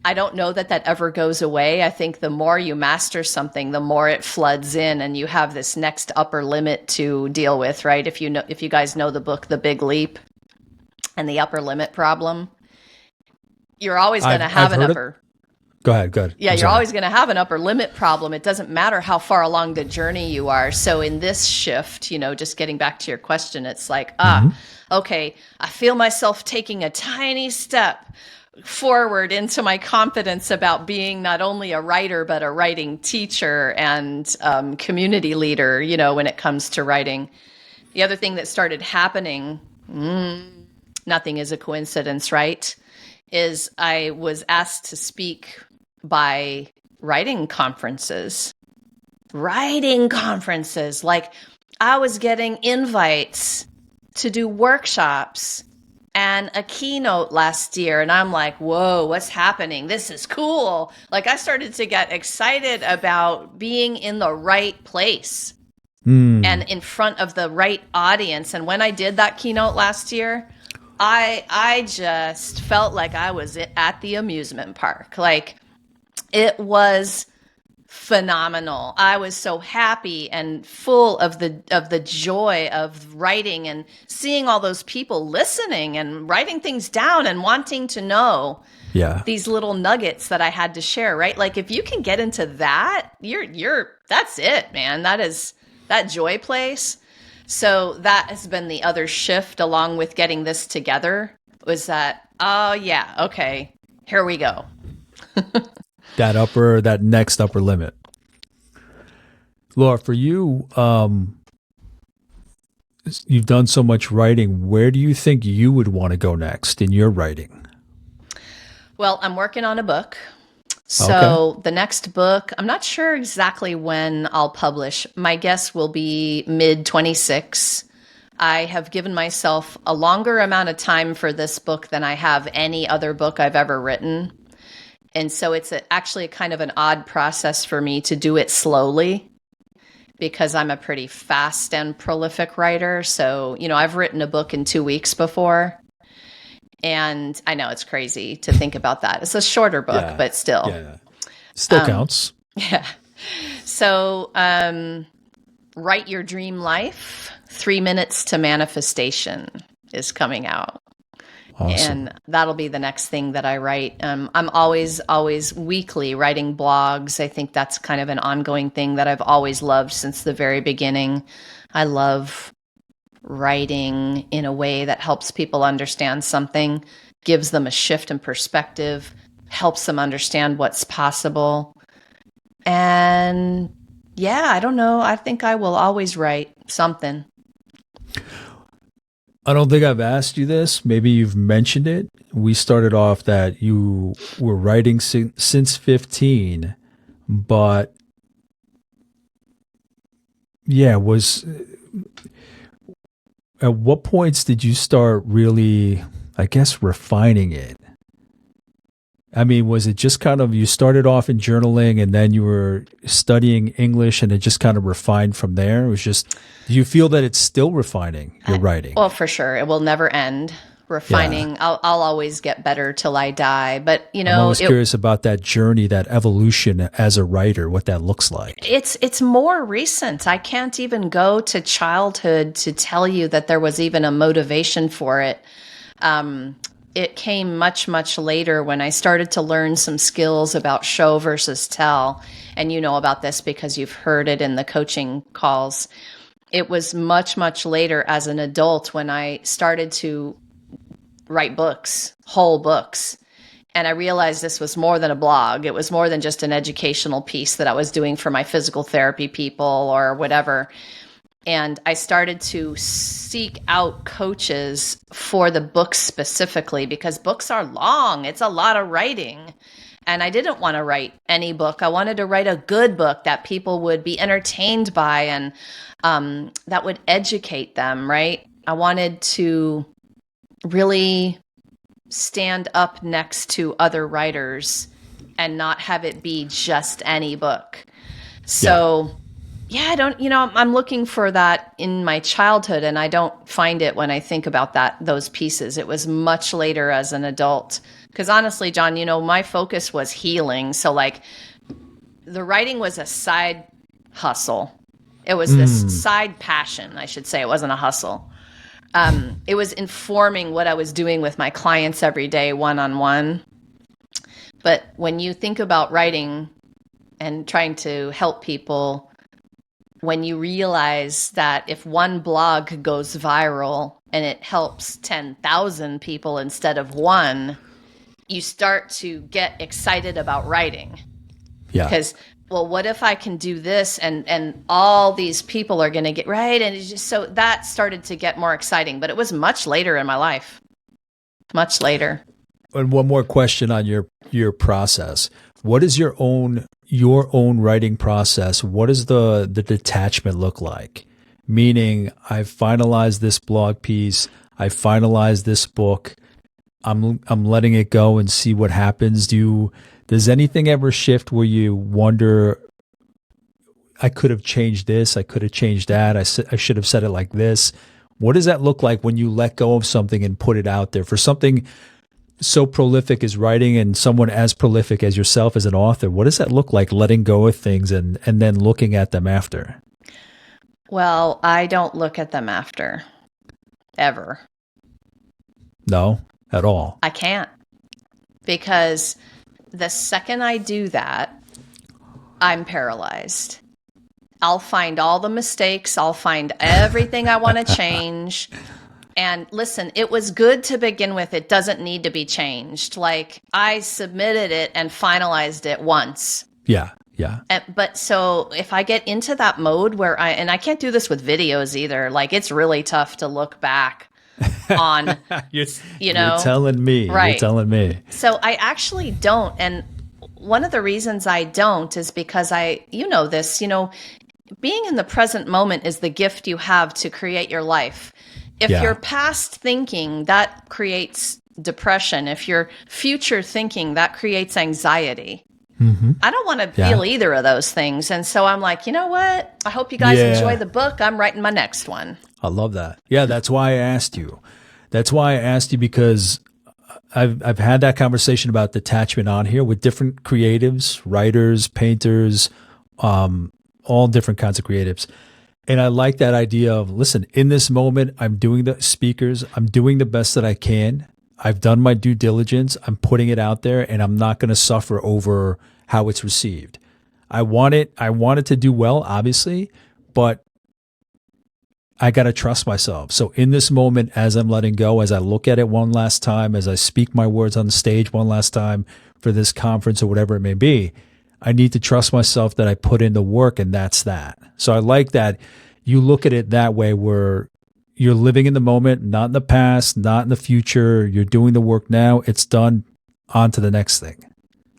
I don't know that that ever goes away. I think the more you master something, the more it floods in and you have this next upper limit to deal with, right? If you guys know the book The Big Leap and the upper limit problem, you're always going to have
I've
an
heard it.
upper.
Go ahead. Go ahead.
Yeah,
I'm
you're
sorry.
always going to have an upper limit problem. It doesn't matter how far along the journey you are. So in this shift, just getting back to your question, it's like, okay, I feel myself taking a tiny step forward into my confidence about being not only a writer, but a writing teacher and community leader, when it comes to writing. The other thing that started happening, nothing is a coincidence, right? Is I was asked to speak by writing conferences. Like I was getting invites to do workshops and a keynote last year. And I'm like, whoa, what's happening? This is cool. Like I started to get excited about being in the right place and in front of the right audience. And when I did that keynote last year, I just felt like I was at the amusement park. Like it was phenomenal. I was so happy and full of the joy of writing and seeing all those people listening and writing things down and wanting to know these little nuggets that I had to share, right? Like if you can get into that, that's it, man. That is that joy place. So that has been the other shift along with getting this together was that, oh yeah, okay, here we go.
That next upper limit. Laura, for you, you've done so much writing. Where do you think you would want to go next in your writing?
Well, I'm working on a book. So the next book, I'm not sure exactly when I'll publish. My guess will be mid 26. I have given myself a longer amount of time for this book than I have any other book I've ever written. And so it's actually kind of an odd process for me to do it slowly because I'm a pretty fast and prolific writer. So, I've written a book in 2 weeks before. And I know it's crazy to think about that. It's a shorter book, but still.
Yeah. Still counts.
Yeah. So, Write Your Dream Life, 3 Minutes to Manifestation is coming out.
Awesome.
And that'll be the next thing that I write. I'm always weekly writing blogs. I think that's kind of an ongoing thing that I've always loved since the very beginning. I love writing in a way that helps people understand something, gives them a shift in perspective, helps them understand what's possible. And yeah, I don't know. I think I will always write something.
I don't think I've asked you this. Maybe you've mentioned it. We started off that you were writing since 15, but at what points did you start really, I guess, refining it? I mean, was it just kind of you started off in journaling and then you were studying English and it just kind of refined from there? It was just, do you feel that it's still refining your writing?
Well, for sure. It will never end. Refining. Yeah. I'll always get better till I die. But,
I'm always curious about that journey, that evolution as a writer, what that looks like.
It's more recent. I can't even go to childhood to tell you that there was even a motivation for it. It came much, much later when I started to learn some skills about show versus tell. And you know about this because you've heard it in the coaching calls. It was much, much later as an adult when I started to write books, whole books. And I realized this was more than a blog. It was more than just an educational piece that I was doing for my physical therapy people or whatever. And I started to seek out coaches for the books specifically because books are long. It's a lot of writing. And I didn't want to write any book. I wanted to write a good book that people would be entertained by and that would educate them, right? I wanted to really stand up next to other writers and not have it be just any book.
Yeah.
So yeah, I don't, I'm looking for that in my childhood, and I don't find it when I think about those pieces. It was much later as an adult. Because honestly, John, my focus was healing. So like the writing was a side hustle. It was this side passion, I should say. It wasn't a hustle. It was informing what I was doing with my clients every day, one-on-one. But when you think about writing and trying to help people, when you realize that if one blog goes viral and it helps 10,000 people instead of one, you start to get excited about writing.
Yeah.
Because, well, what if I can do this and all these people are going to get right? And it's just, so that started to get more exciting, but it was much later in my life, much later.
And one more question on your process. What is your own writing process? What does the detachment look like? Meaning, I've finalized this blog piece, I finalized this book, I'm letting it go and see what happens. Does anything ever shift where you wonder, I could have changed this, I could have changed that, I should have said it like this? What does that look like when you let go of something and put it out there? For something so prolific as writing and someone as prolific as yourself as an author, what does that look like, letting go of things and then looking at them after?
Well, I don't look at them after, ever.
No, at all.
I can't. Because the second I do that, I'm paralyzed. I'll find all the mistakes. I'll find everything I want to change. And listen, it was good to begin with. It doesn't need to be changed. Like, I submitted it and finalized it once.
Yeah. Yeah.
But so if I get into that mode where I can't do this with videos either. Like, it's really tough to look back on,
You're telling me.
Right.
You're telling me.
So I actually don't. And one of the reasons I don't is because being in the present moment is the gift you have to create your life. If you're past thinking, that creates depression. If you're future thinking, that creates anxiety. Mm-hmm. I don't want to feel either of those things. And so I'm like, you know what? I hope you guys enjoy the book. I'm writing my next one.
I love that. Yeah, that's why I asked you. Because I've had that conversation about detachment on here with different creatives, writers, painters, all different kinds of creatives. And I like that idea of, listen, in this moment, I'm doing the best that I can. I've done my due diligence. I'm putting it out there, and I'm not going to suffer over how it's received. I want it to do well, obviously, but I got to trust myself. So in this moment, as I'm letting go, as I look at it one last time, as I speak my words on the stage one last time for this conference or whatever it may be, I need to trust myself that I put in the work, and that's that. So I like that you look at it that way, where you're living in the moment, not in the past, not in the future. You're doing the work now. It's done. On to the next thing.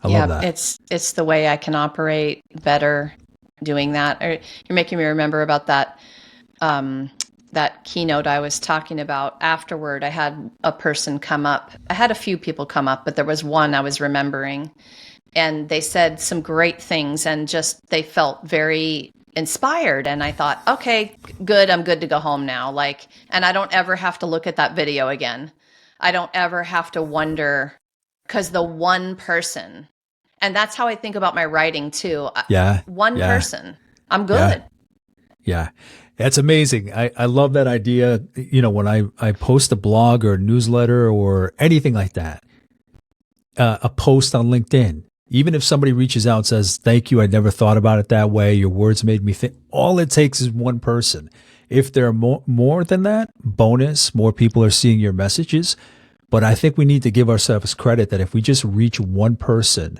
I love that.
It's the way I can operate better doing that. You're making me remember about that that keynote I was talking about. Afterward, I had a person come up. I had a few people come up, but there was one I was remembering. And they said some great things, and just they felt very inspired. And I thought, okay, good. I'm good to go home now. And I don't ever have to look at that video again. I don't ever have to wonder, because the one person, and that's how I think about my writing too. One person, I'm good.
Yeah. That's amazing. I love that idea. When I post a blog or a newsletter or anything like that, a post on LinkedIn, even if somebody reaches out and says, thank you, I never thought about it that way, your words made me think, all it takes is one person. If there are more than that, bonus, more people are seeing your messages. But I think we need to give ourselves credit that if we just reach one person,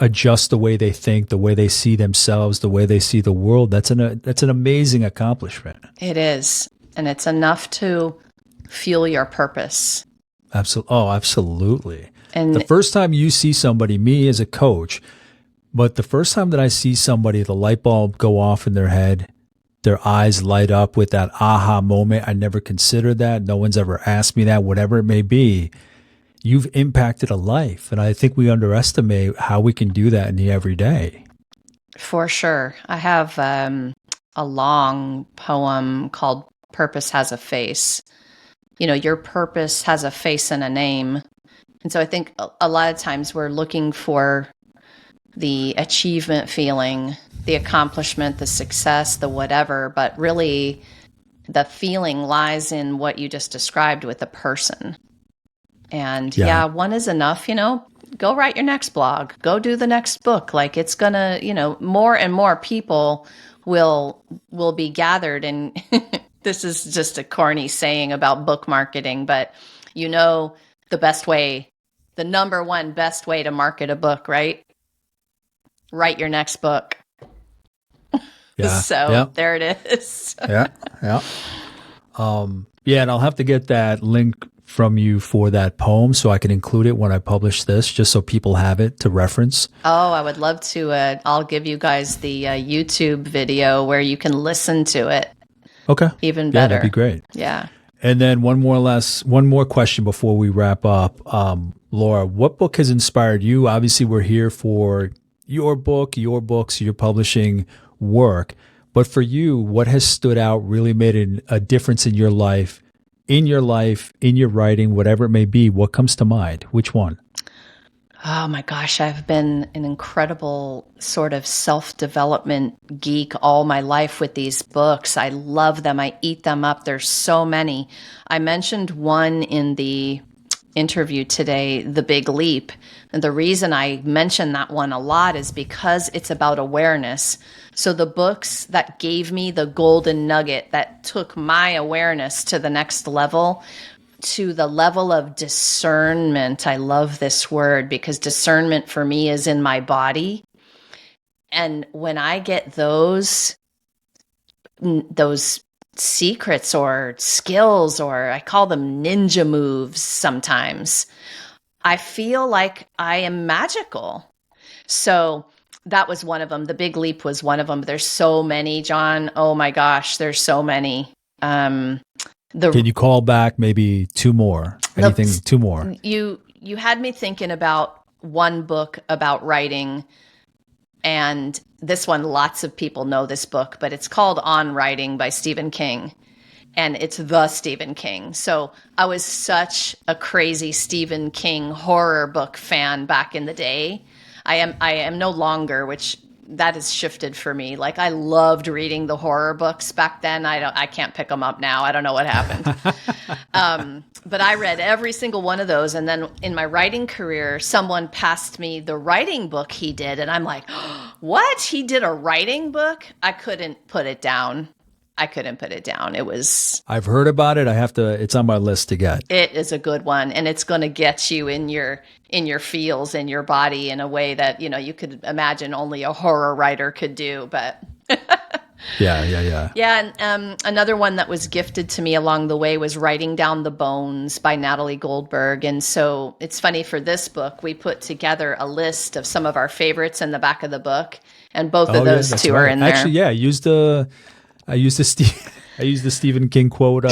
adjust the way they think, the way they see themselves, the way they see the world, that's an amazing accomplishment.
It is. And it's enough to fuel your purpose.
Absolutely.
And
the first time you see somebody, me as a coach, but the first time that I see somebody, the light bulb go off in their head, their eyes light up with that aha moment. I never considered that. No one's ever asked me that, whatever it may be. You've impacted a life. And I think we underestimate how we can do that in the everyday.
For sure. I have a long poem called Purpose Has a Face. You know, your purpose has a face and a name. And so I think a lot of times we're looking for the achievement feeling, the accomplishment, the success, the whatever, but really the feeling lies in what you just described with the person. And
Yeah.
one is enough, go write your next blog, go do the next book. Like it's gonna, more and more people will be gathered. And this is just a corny saying about book marketing, but the best way, the number one best way to market a book, right? Write your next book.
Yeah.
So there it is.
Yeah. Yeah. Yeah. And I'll have to get that link from you for that poem so I can include it when I publish this, just so people have it to reference.
Oh, I would love to. I'll give you guys the YouTube video where you can listen to it.
Okay.
Even
Yeah,
better.
that'd be great.
Yeah.
And then one more question before we wrap up. Laura, what book has inspired you? Obviously, we're here for your book, your books, your publishing work. But for you, what has stood out, really made a difference in your life, in your writing, whatever it may be? What comes to mind? Which one?
Oh my gosh, I've been an incredible sort of self-development geek all my life with these books. I love them. I eat them up. There's so many. I mentioned one in the interview today, The Big Leap. And the reason I mention that one a lot is because it's about awareness. So the books that gave me the golden nugget that took my awareness to the next level, to the level of discernment. I love this word because discernment for me is in my body. And when I get those secrets or skills, or I call them ninja moves sometimes, I feel like I am magical. So that was one of them. The Big Leap was one of them. There's so many, John. Oh my gosh, there's so many.
Can you call back maybe two more? Two more?
You had me thinking about one book about writing, and this one, lots of people know this book, but it's called On Writing by Stephen King, and it's the Stephen King. So I was such a crazy Stephen King horror book fan back in the day. I am no longer, which that has shifted for me. Like I loved reading the horror books back then. I can't pick them up now. I don't know what happened. But I read every single one of those. And then in my writing career, someone passed me the writing book he did. And I'm like, what? He did a writing book? I couldn't put it down. It was...
I've heard about it. It's on my list to get.
It is a good one. And it's going to get you in your feels, in your body in a way that, you could imagine only a horror writer could do. But
Yeah.
Yeah. And another one that was gifted to me along the way was Writing Down the Bones by Natalie Goldberg. And so it's funny, for this book, we put together a list of some of our favorites in the back of the book. And both of those two are in there.
Actually, yeah, I used the Stephen King quote.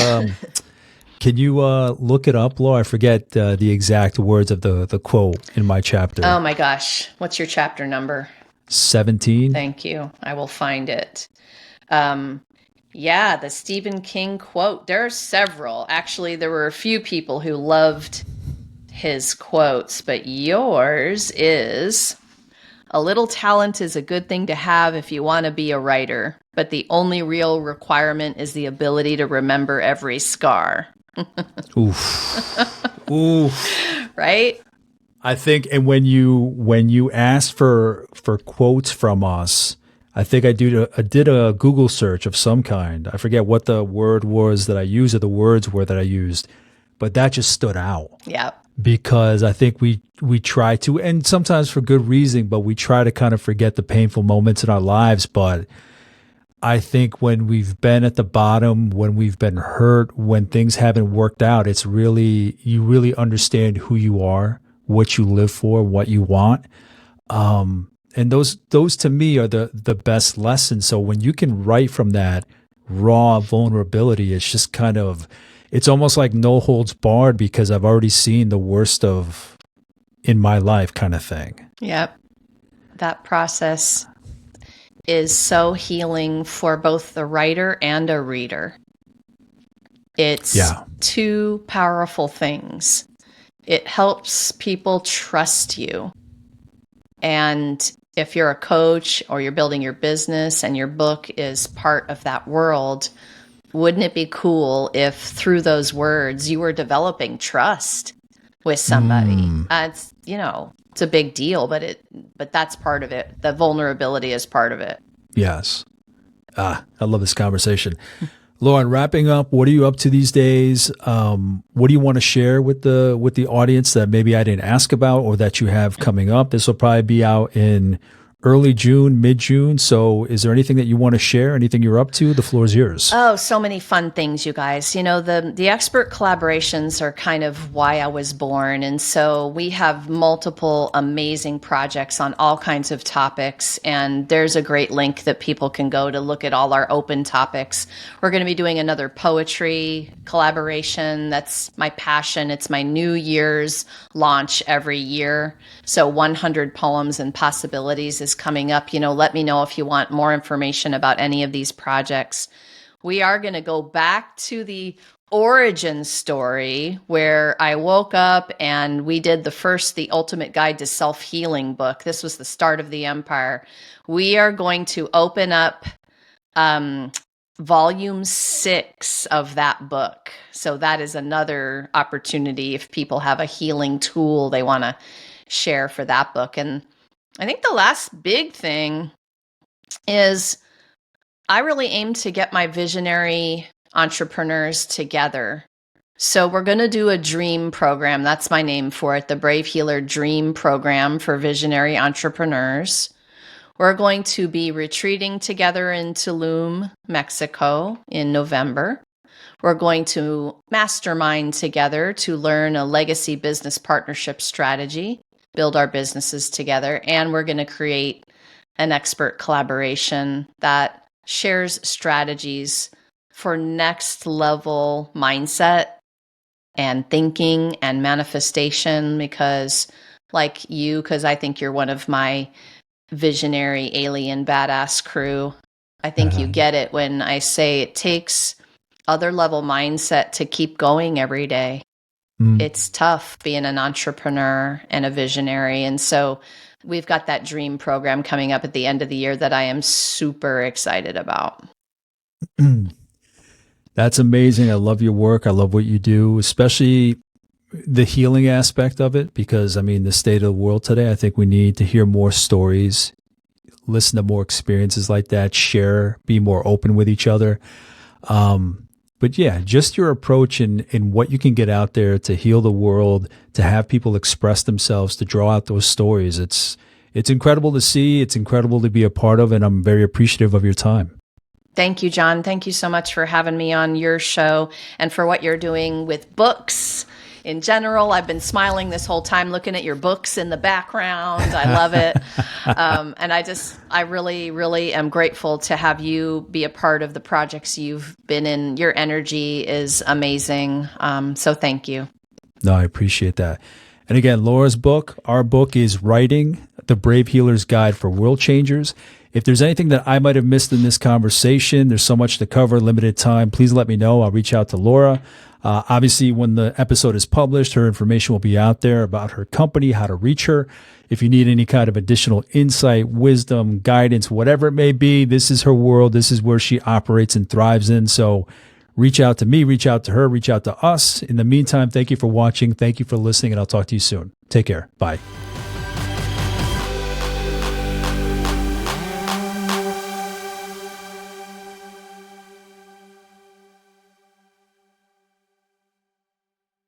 Can you look it up, Laura? I forget the exact words of the quote in my chapter.
Oh my gosh. What's your chapter number?
17.
Thank you. I will find it. The Stephen King quote. There are several. Actually, there were a few people who loved his quotes, but yours is... A little talent is a good thing to have if you want to be a writer, but the only real requirement is the ability to remember every scar.
Oof. Oof.
Right?
I think, and when you asked for quotes from us, I think I did a Google search of some kind. I forget what the word was that I used or the words were that I used, but that just stood out.
Yeah.
Because I think we try to, and sometimes for good reason, but we try to kind of forget the painful moments in our lives. But I think when we've been at the bottom, when we've been hurt, when things haven't worked out, you really understand who you are, what you live for, what you want. And those to me are the best lessons. So when you can write from that raw vulnerability, it's just kind of, it's almost like no holds barred because I've already seen the worst of in my life kind of thing.
Yep. That process is so healing for both the writer and a reader. It's two powerful things. It helps people trust you. And if you're a coach or you're building your business and your book is part of that world, wouldn't it be cool if through those words you were developing trust with somebody? It's a big deal, but that's part of it. The vulnerability is part of it.
Yes. I love this conversation. Lauren, wrapping up, what are you up to these days? What do you want to share with the audience that maybe I didn't ask about or that you have coming up? This will probably be out in early June, mid-June. So is there anything that you want to share? Anything you're up to? The floor is yours.
Oh, so many fun things, you guys. The expert collaborations are kind of why I was born. And so we have multiple amazing projects on all kinds of topics. And there's a great link that people can go to look at all our open topics. We're going to be doing another poetry collaboration. That's my passion. It's my New Year's launch every year. So 100 Poems and Possibilities is coming up. Let me know if you want more information about any of these projects. We are going to go back to the origin story where I woke up and we did the Ultimate Guide to Self-Healing book. This was the start of the empire. We are going to open up volume 6 of that book. So that is another opportunity if people have a healing tool they want to share for that book. And I think the last big thing is I really aim to get my visionary entrepreneurs together. So we're going to do a dream program. That's my name for it, the Brave Healer Dream Program for Visionary Entrepreneurs. We're going to be retreating together in Tulum, Mexico in November. We're going to mastermind together to learn a legacy business partnership strategy, build our businesses together, and we're going to create an expert collaboration that shares strategies for next level mindset and thinking and manifestation because I think you're one of my visionary alien badass crew. I think you get it when I say it takes other level mindset to keep going every day. It's tough being an entrepreneur and a visionary. And so we've got that dream program coming up at the end of the year that I am super excited about.
That's amazing. I love your work. I love what you do, especially the healing aspect of it, because the state of the world today, I think we need to hear more stories, listen to more experiences like that, share, be more open with each other. But yeah, just your approach and what you can get out there to heal the world, to have people express themselves, to draw out those stories. It's incredible to see. It's incredible to be a part of, and I'm very appreciative of your time.
Thank you, John. Thank you so much for having me on your show and for what you're doing with books. In general, I've been smiling this whole time looking at your books in the background. I love it. And I really, really am grateful to have you be a part of the projects you've been in. Your energy is amazing. So thank you.
No, I appreciate that. And again, Laura's book, our book is Writing, The Brave Healer's Guide for World Changers. If there's anything that I might have missed in this conversation, there's so much to cover, limited time, please let me know. I'll reach out to Laura. Obviously, when the episode is published, her information will be out there about her company, how to reach her. If you need any kind of additional insight, wisdom, guidance, whatever it may be, this is her world. This is where she operates and thrives in. So reach out to me, reach out to her, reach out to us. In the meantime, thank you for watching. Thank you for listening, and I'll talk to you soon. Take care. Bye.